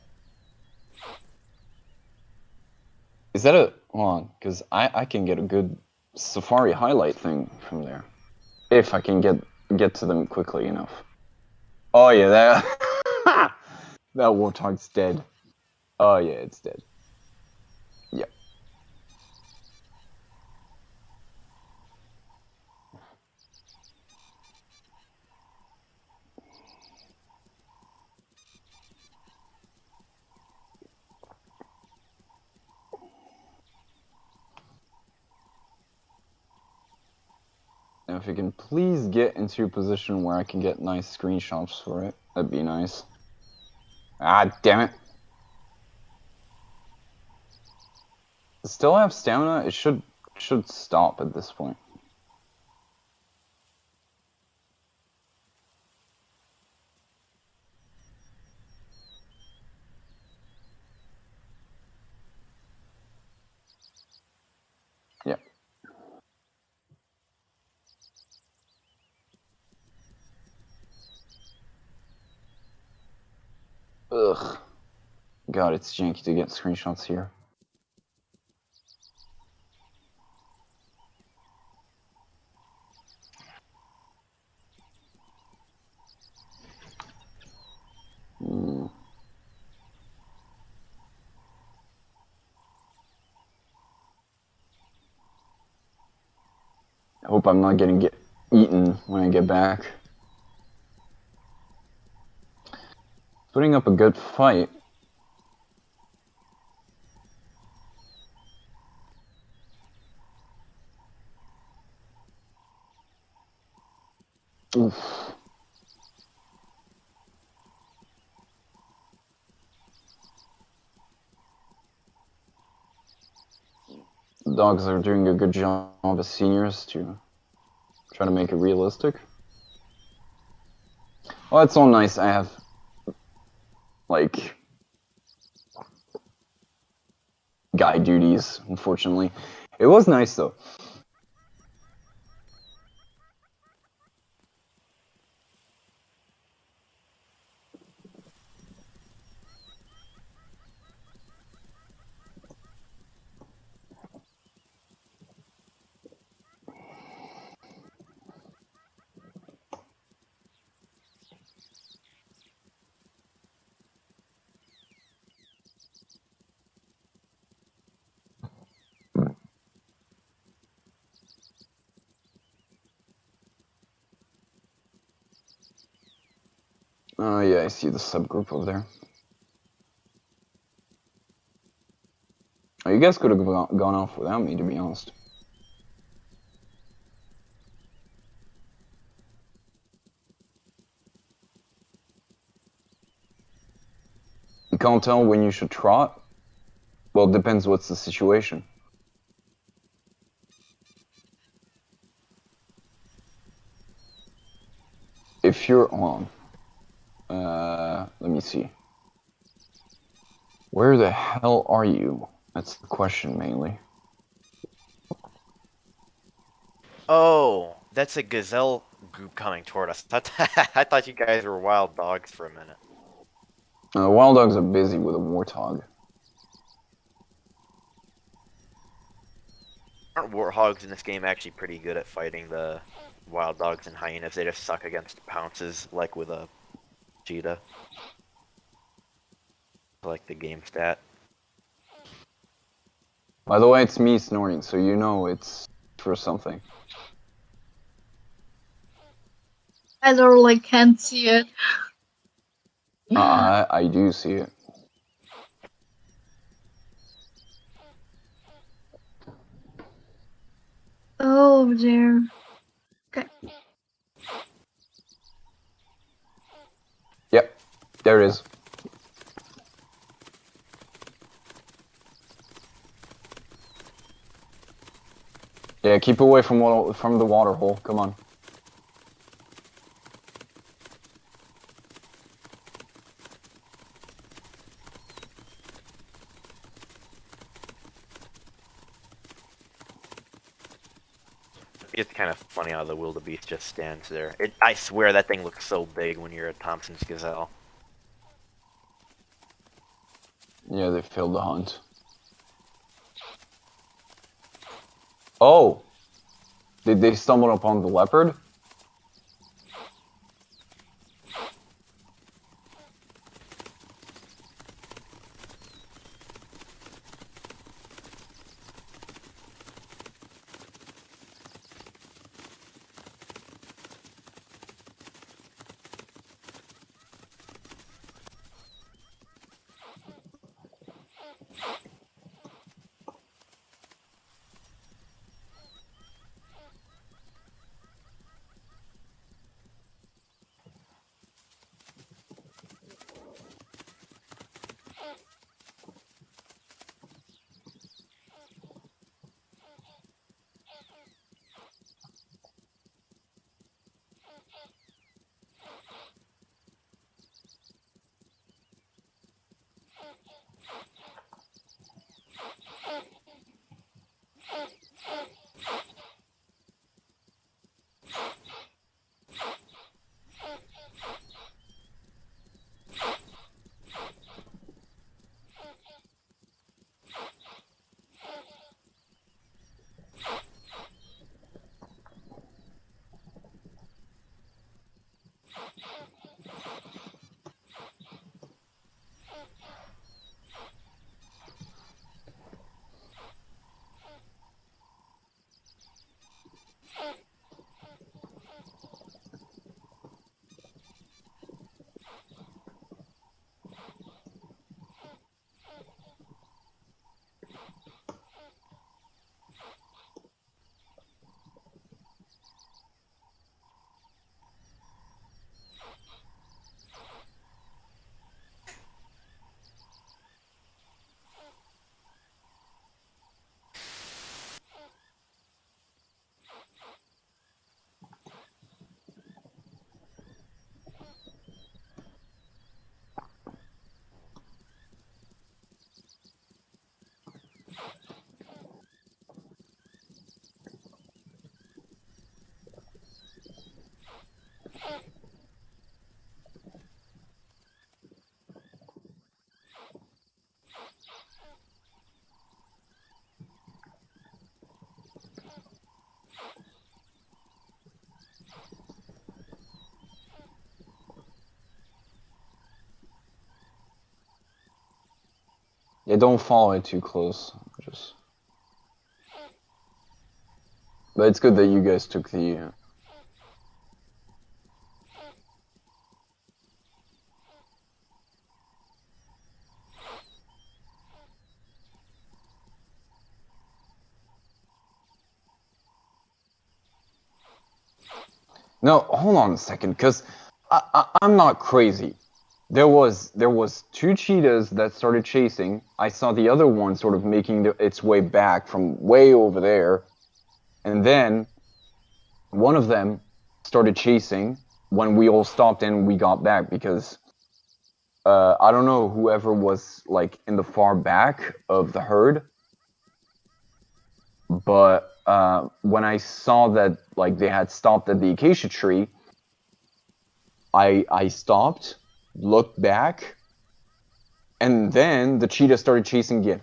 Is that a... Hold on, because I can get a good Safari highlight thing from there. If I can get to them quickly enough. Oh yeah, that... that warthog's dead. Oh yeah, it's dead. Yep. Now if you can please get into a position where I can get nice screenshots for it, that'd be nice. Ah, damn it. Still have stamina? It should stop at this point. Yeah. Ugh. God, it's janky to get screenshots here. I hope I'm not getting eaten when I get back. Putting up a good fight. Oof. The dogs are doing a good job as seniors to try to make it realistic. Well, it's all nice. I have, like, guide duties, unfortunately. It was nice, though. Oh, yeah, I see the subgroup over there. Oh, you guys could have gone off without me, to be honest. You can't tell when you should trot? Well, it depends what's the situation. If you're on... let me see. Where the hell are you? That's the question, mainly. Oh, that's a Gazelle group coming toward us. I thought you guys were wild dogs for a minute. Wild dogs are busy with a warthog. Aren't warthogs in this game actually pretty good at fighting the wild dogs and hyenas. They just suck against pounces, like with a cheetah. Like the game stat. By the way, it's me snoring, so you know it's for something. I literally can't see it. I do see it. Oh dear. Okay. Yep, there it is. Yeah, keep away from the water hole. Come on. It's kind of funny how the wildebeest just stands there. I swear that thing looks so big when you're at Thompson's Gazelle. Yeah, they failed the hunt. Oh! Did they stumble upon the leopard? Yeah, don't follow it too close. Just. But it's good that you guys took the. No, hold on a second, because I'm not crazy. There was two cheetahs that started chasing. I saw the other one sort of making its way back from way over there, and then one of them started chasing when we all stopped and we got back, because I don't know whoever was like in the far back of the herd, but when I saw that like they had stopped at the acacia tree, I stopped, looked back, and then the cheetah started chasing again.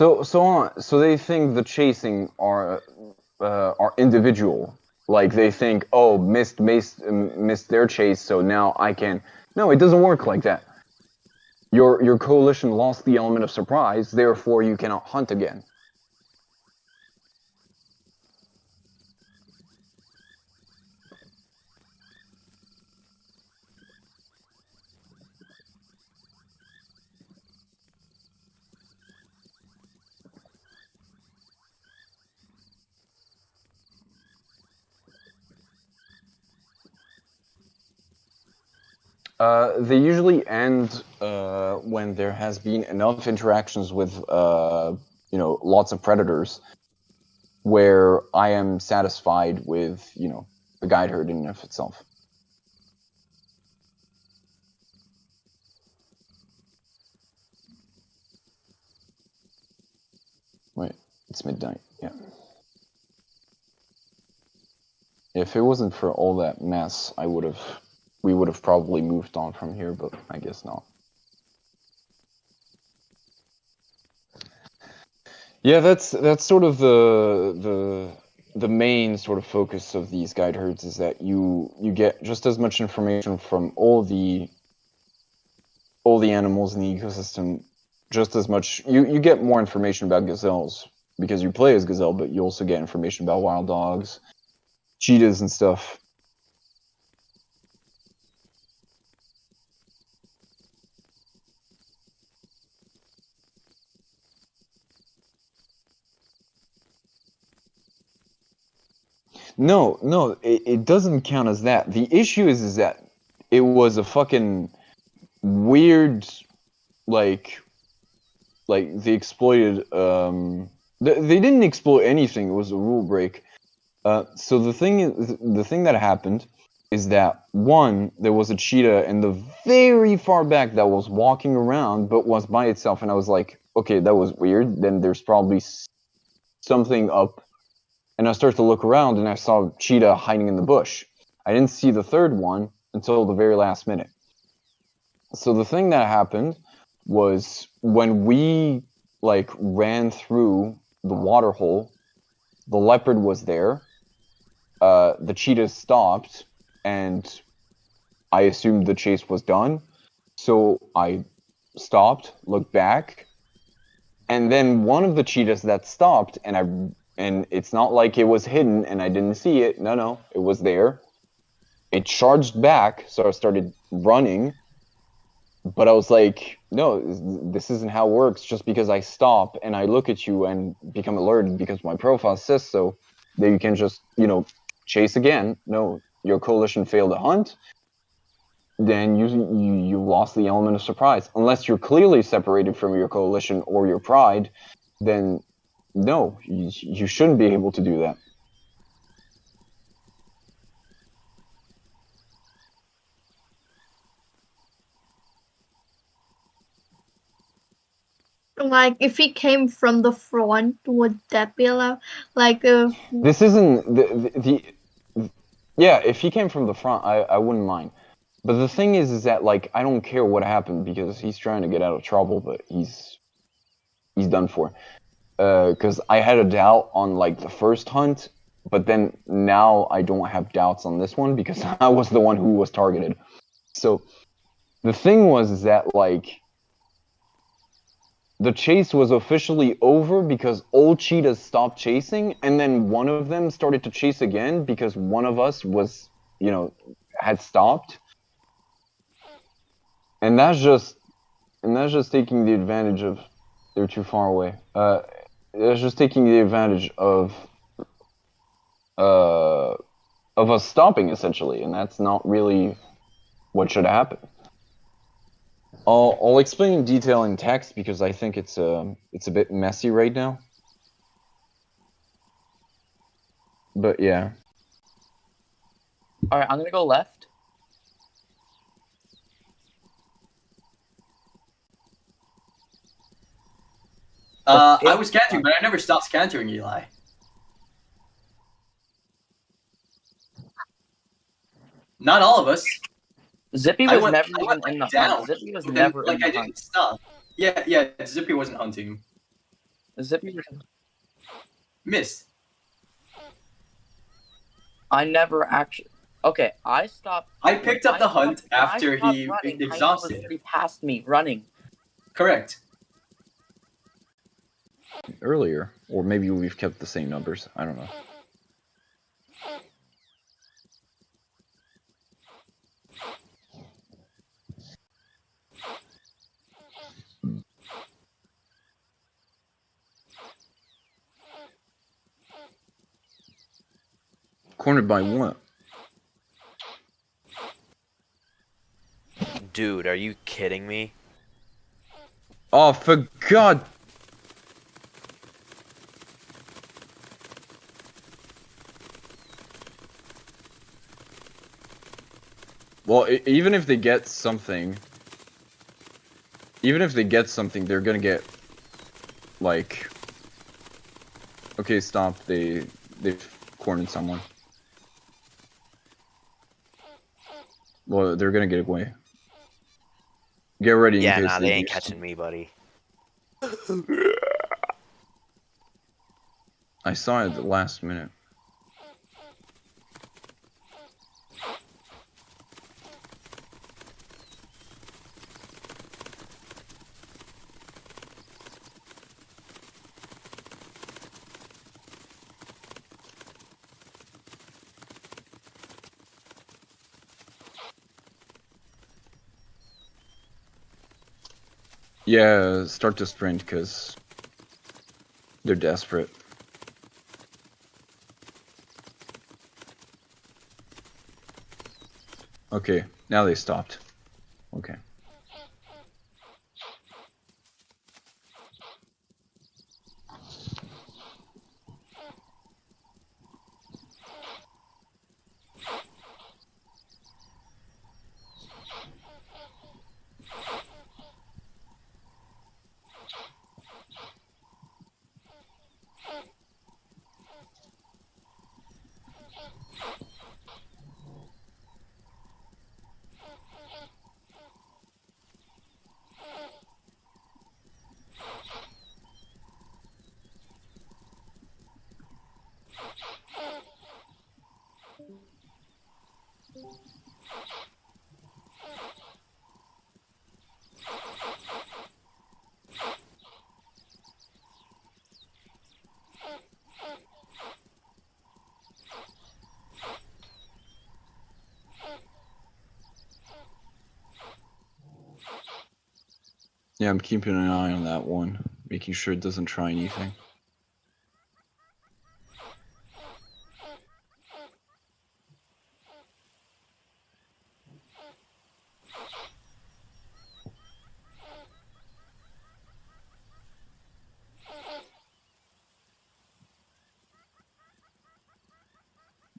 So they think the chasing are individual. Like they think, oh, missed their chase, so now I can. No, it doesn't work like that. Your coalition lost the element of surprise, therefore you cannot hunt again. They usually end when there has been enough interactions with, lots of predators, where I am satisfied with, the guide herd in and of itself. Wait, it's midnight. Yeah. If it wasn't for all that mess, we would have probably moved on from here, but I guess not. Yeah, that's sort of the main sort of focus of these guide herds, is that you get just as much information from all the animals in the ecosystem, just as much. You get more information about gazelles because you play as gazelle, but you also get information about wild dogs, cheetahs, and stuff. No, it doesn't count as that. The issue is that it was a fucking weird, like they exploited. They didn't exploit anything. It was a rule break. So the thing that happened is that, one, there was a cheetah in the very far back that was walking around but was by itself, and I was like, okay, that was weird. Then there's probably something up. And I started to look around, and I saw cheetah hiding in the bush. I didn't see the third one until the very last minute. So the thing that happened was, when we ran through the water hole, the leopard was there. The cheetah stopped, and I assumed the chase was done. So I stopped, looked back, and then one of the cheetahs that stopped, and it's not like it was hidden and I didn't see it. No, it was there. It charged back, so I started running. But I was like, no, this isn't how it works. Just because I stop and I look at you and become alerted because my profile says so, that you can just, chase again. No, your coalition failed to hunt. Then you lost the element of surprise. Unless you're clearly separated from your coalition or your pride, then no, you shouldn't be able to do that. Like, if he came from the front, would that be allowed? Like, this isn't the yeah. If he came from the front, I wouldn't mind. But the thing is that I don't care what happened because he's trying to get out of trouble, but he's done for. Because I had a doubt on the first hunt, but then now I don't have doubts on this one because I was the one who was targeted. So the thing was that the chase was officially over because all cheetahs stopped chasing, and then one of them started to chase again because one of us was, had stopped. And that's just taking the advantage of, they're too far away. That's just taking the advantage of us stopping, essentially, and that's not really what should happen. I'll explain in detail in text because I think it's a bit messy right now. But yeah. All right, I'm gonna go left. I was scanning, but I never stopped scanning, Eli. Not all of us. Zippy was never even in the down. hunt. Zippy was never in the I hunt. didn't stop. Yeah, Zippy wasn't hunting. Zippy. Missed. I never actually. Okay, I stopped. I picked up the hunt after he running, Hyena was exhausted. already past me running. Correct. Earlier, or maybe we've kept the same numbers. I don't know. Cornered by what? Dude, are you kidding me? Oh, for God! Well, even if they get something, they're gonna get, like, okay, stop. They've cornered someone. Well, they're gonna get away. Get ready in Yeah, case nah, they ain't do catching me, buddy. I saw it at the last minute. Yeah, start to sprint, because they're desperate. Okay, now they stopped. Okay. Yeah, I'm keeping an eye on that one, making sure it doesn't try anything.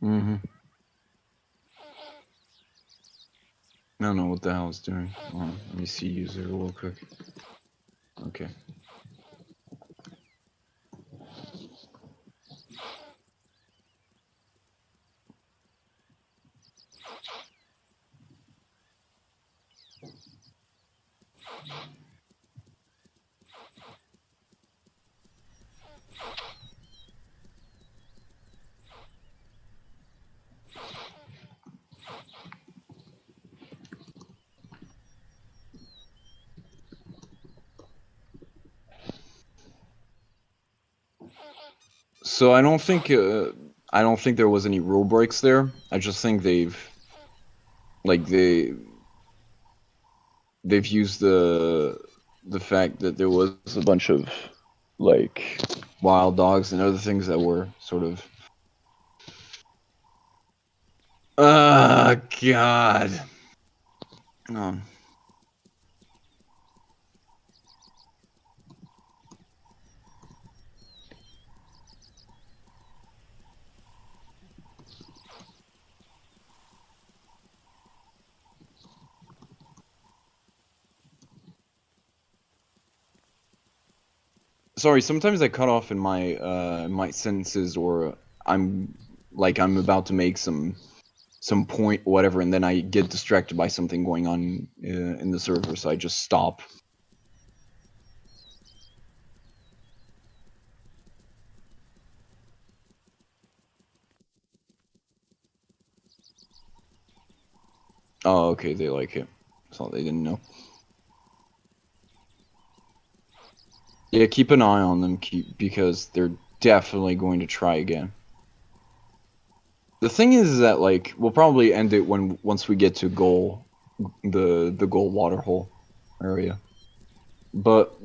Mm-hmm. I don't know what the hell it's doing. Hold on, let me see user real quick. Okay. So I don't think there was any rule breaks there. I just think they've used the fact that there was a bunch of like wild dogs and other things that were sort of God. Sorry, sometimes I cut off in my sentences, or I'm about to make some point, whatever, and then I get distracted by something going on in the server, so I just stop. Oh, okay, they like it. Thought they didn't know. Yeah, keep an eye on them, because they're definitely going to try again. The thing is that, like, we'll probably end it once we get to the goal waterhole area. But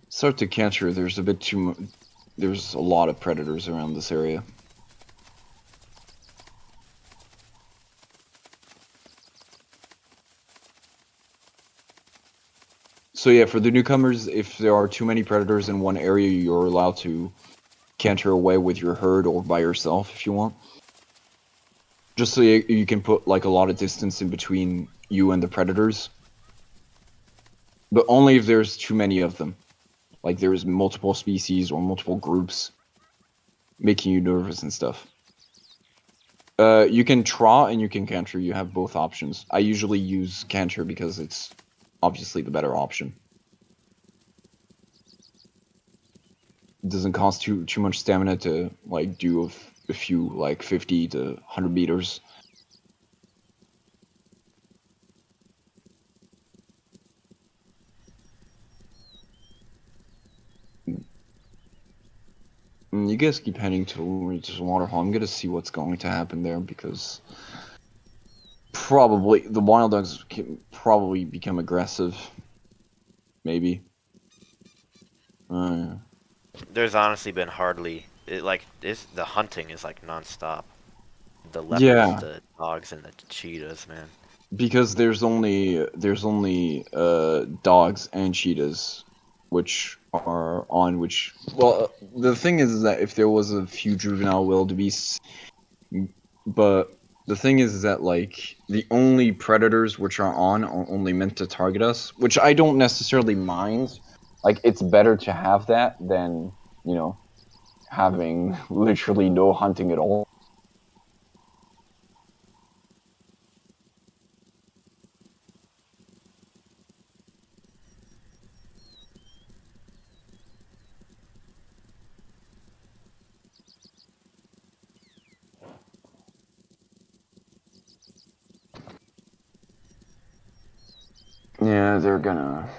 start to capture. There's there's a lot of predators around this area. So yeah, for the newcomers, if there are too many predators in one area, you're allowed to canter away with your herd or by yourself if you want. Just so you can put like a lot of distance in between you and the predators. But only if there's too many of them. Like there's multiple species or multiple groups making you nervous and stuff. You can trot and you can canter. You have both options. I usually use canter because it's obviously the better option. It doesn't cost too much stamina to like do a few like 50 to 100 meters. You guys keep heading towards the waterhole. I'm gonna see what's going to happen there because probably the wild dogs can probably become aggressive. Maybe. There's honestly been hardly the hunting is like nonstop. The leopards, yeah, the dogs, and the cheetahs, man. because there's only dogs and cheetahs, which are on which. Well, the thing is that if there was a few juvenile wildebeests, but the thing is that like the only predators which are on are only meant to target us, which I don't necessarily mind. Like it's better to have that than, you know, having literally no hunting at all. Yeah, they're gonna.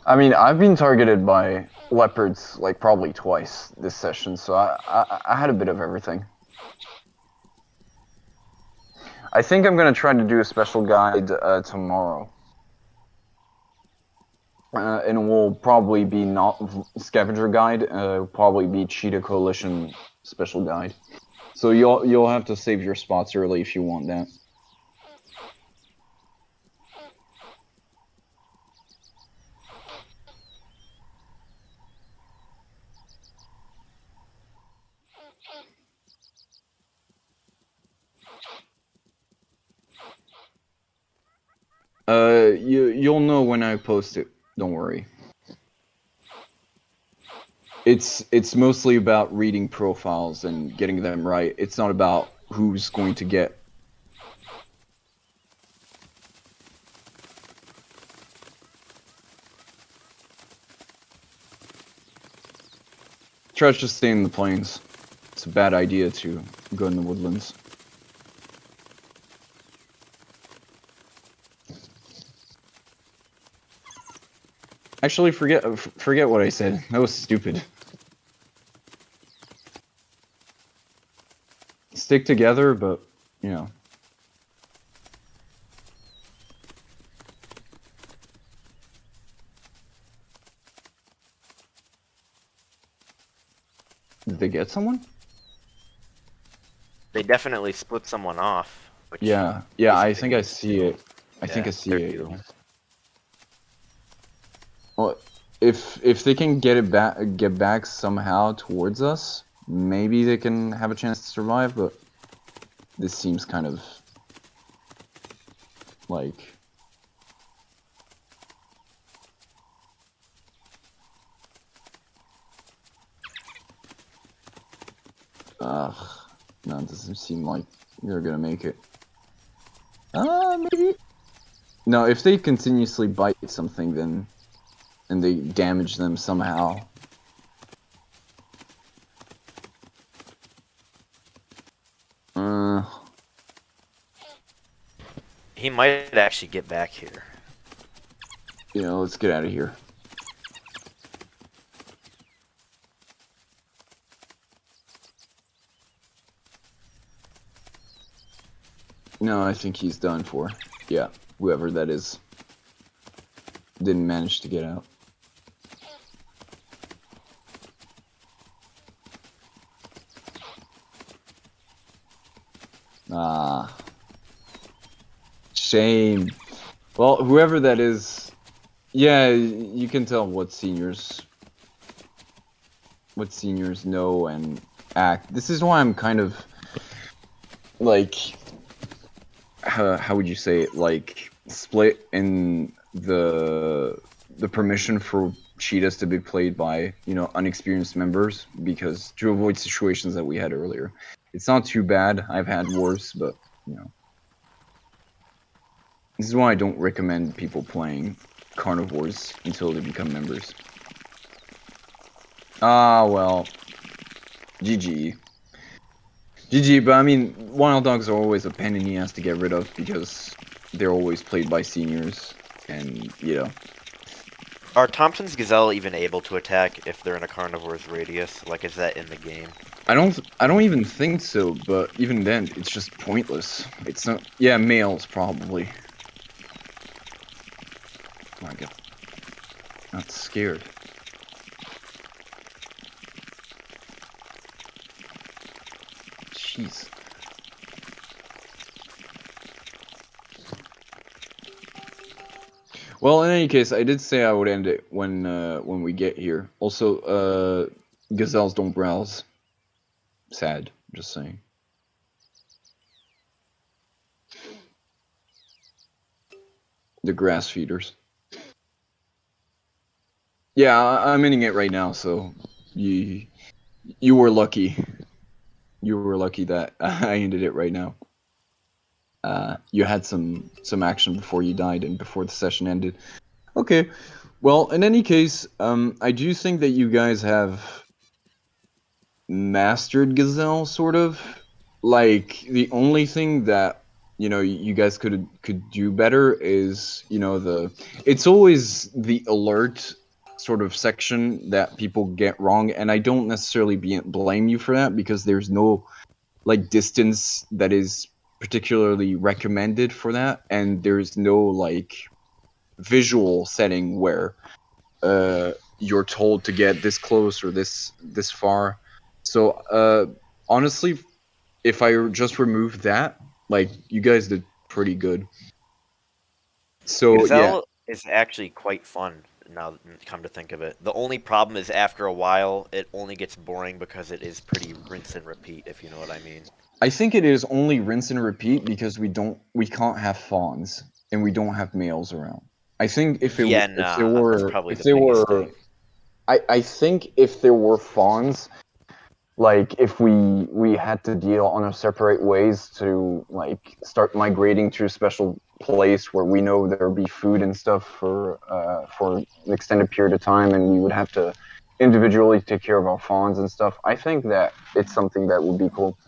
I mean, I've been targeted by leopards like probably twice this session, so I had a bit of everything. I think I'm gonna try to do a special guide tomorrow. And it will probably be not scavenger guide, probably be Cheetah Coalition special guide. So you'll have to save your spots early if you want that. You'll know when I post it. Don't worry. It's mostly about reading profiles and getting them right. It's not about who's going to get. Try to stay in the plains. It's a bad idea to go in the woodlands. Actually, forget what I said. That was stupid. Stick together, but, you know. Did they get someone? They definitely split someone off. Which Yeah, I think I see it. I think I see it. Yeah. Well, if they can get back somehow towards us, maybe they can have a chance to survive. But this seems kind of like. No, it doesn't seem like they're gonna make it. Maybe. No, if they continuously bite something, then and they damage them somehow. He might actually get back here. Yeah, let's get out of here. No, I think he's done for. Yeah, whoever that is. Didn't manage to get out. Ah. Shame. Well, whoever that is, yeah, you can tell what seniors know and act. This is why I'm kind of like, how would you say it? Like split in the permission for cheetahs to be played by, you know, unexperienced members, because to avoid situations that we had earlier. It's not too bad. I've had worse, but you know. This is why I don't recommend people playing carnivores until they become members. Ah, well. GG. GG, but I mean, wild dogs are always a pain in the ass to get rid of because they're always played by seniors, and, you know. Are Thompson's Gazelle even able to attack if they're in a carnivore's radius? Like, is that in the game? I don't even think so, but even then, it's just pointless. It's not. Yeah, males probably. Oh my god. Not scared. Jeez. Well, in any case, I did say I would end it when we get here. Also, gazelles don't browse. Sad, just saying. The grass feeders. Yeah, I'm ending it right now, so you were lucky. You were lucky that I ended it right now. You had some action before you died and before the session ended. Okay, well, in any case, I do think that you guys have mastered Gazelle, sort of. Like, the only thing that, you know, you guys could do better is, you know, it's always the alert sort of section that people get wrong, and I don't necessarily blame you for that, because there's no, like, distance that is particularly recommended for that, and there's no, like, visual setting where you're told to get this close or this far. So honestly, if I just remove that, like, you guys did pretty good. So Gazelle is actually quite fun, now come to think of it. The only problem is after a while, it only gets boring because it is pretty rinse and repeat, if you know what I mean. I think it is only rinse and repeat because we can't have fawns and we don't have males around. I think if there were I think if there were fawns, like if we had to deal on a separate ways to, like, start migrating to a special place where we know there'll be food and stuff for an extended period of time, and we would have to individually take care of our fawns and stuff, I think that it's something that would be cool.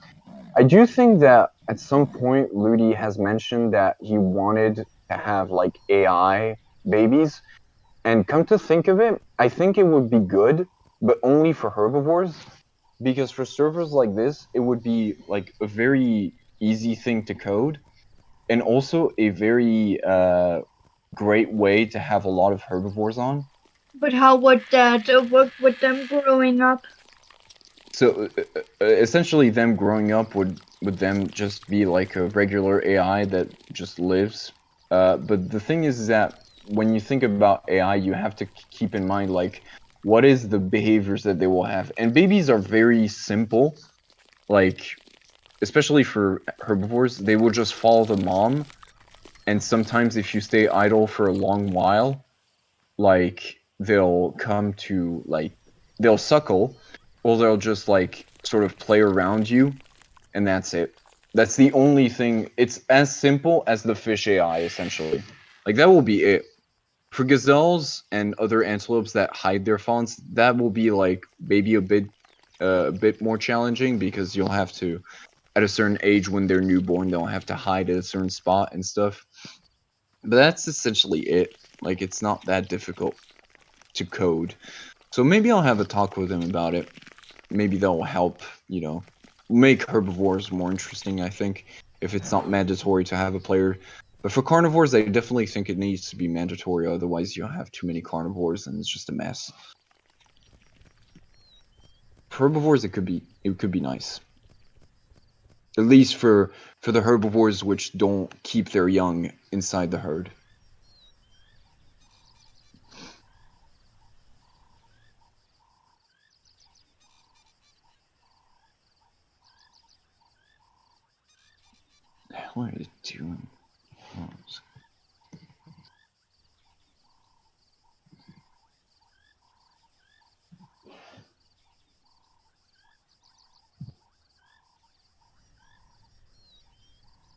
I do think that at some point Ludi has mentioned that he wanted to have, like, AI babies, and come to think of it, I think it would be good, but only for herbivores, because for servers like this, it would be, like, a very easy thing to code, and also a very great way to have a lot of herbivores on. But how would that work with them growing up? So essentially, them growing up would them just be like a regular AI that just lives. But the thing is that when you think about AI, you have to keep in mind like what is the behaviors that they will have. And babies are very simple. Like especially for herbivores, they will just follow the mom. And sometimes if you stay idle for a long while, like they'll come to like they'll suckle, or they'll just like sort of play around you, and that's it. That's the only thing. It's as simple as the fish AI essentially. Like that will be it. For gazelles and other antelopes that hide their fawns, that will be like maybe a bit more challenging because you'll have to at a certain age when they're newborn they'll have to hide at a certain spot and stuff. But that's essentially it. Like it's not that difficult to code. So maybe I'll have a talk with him about it. Maybe that will help, make herbivores more interesting, I think, if it's not mandatory to have a player. But for carnivores, I definitely think it needs to be mandatory, otherwise you'll have too many carnivores and it's just a mess. For herbivores, it could be nice. At least for the herbivores which don't keep their young inside the herd. What are you doing? Oh,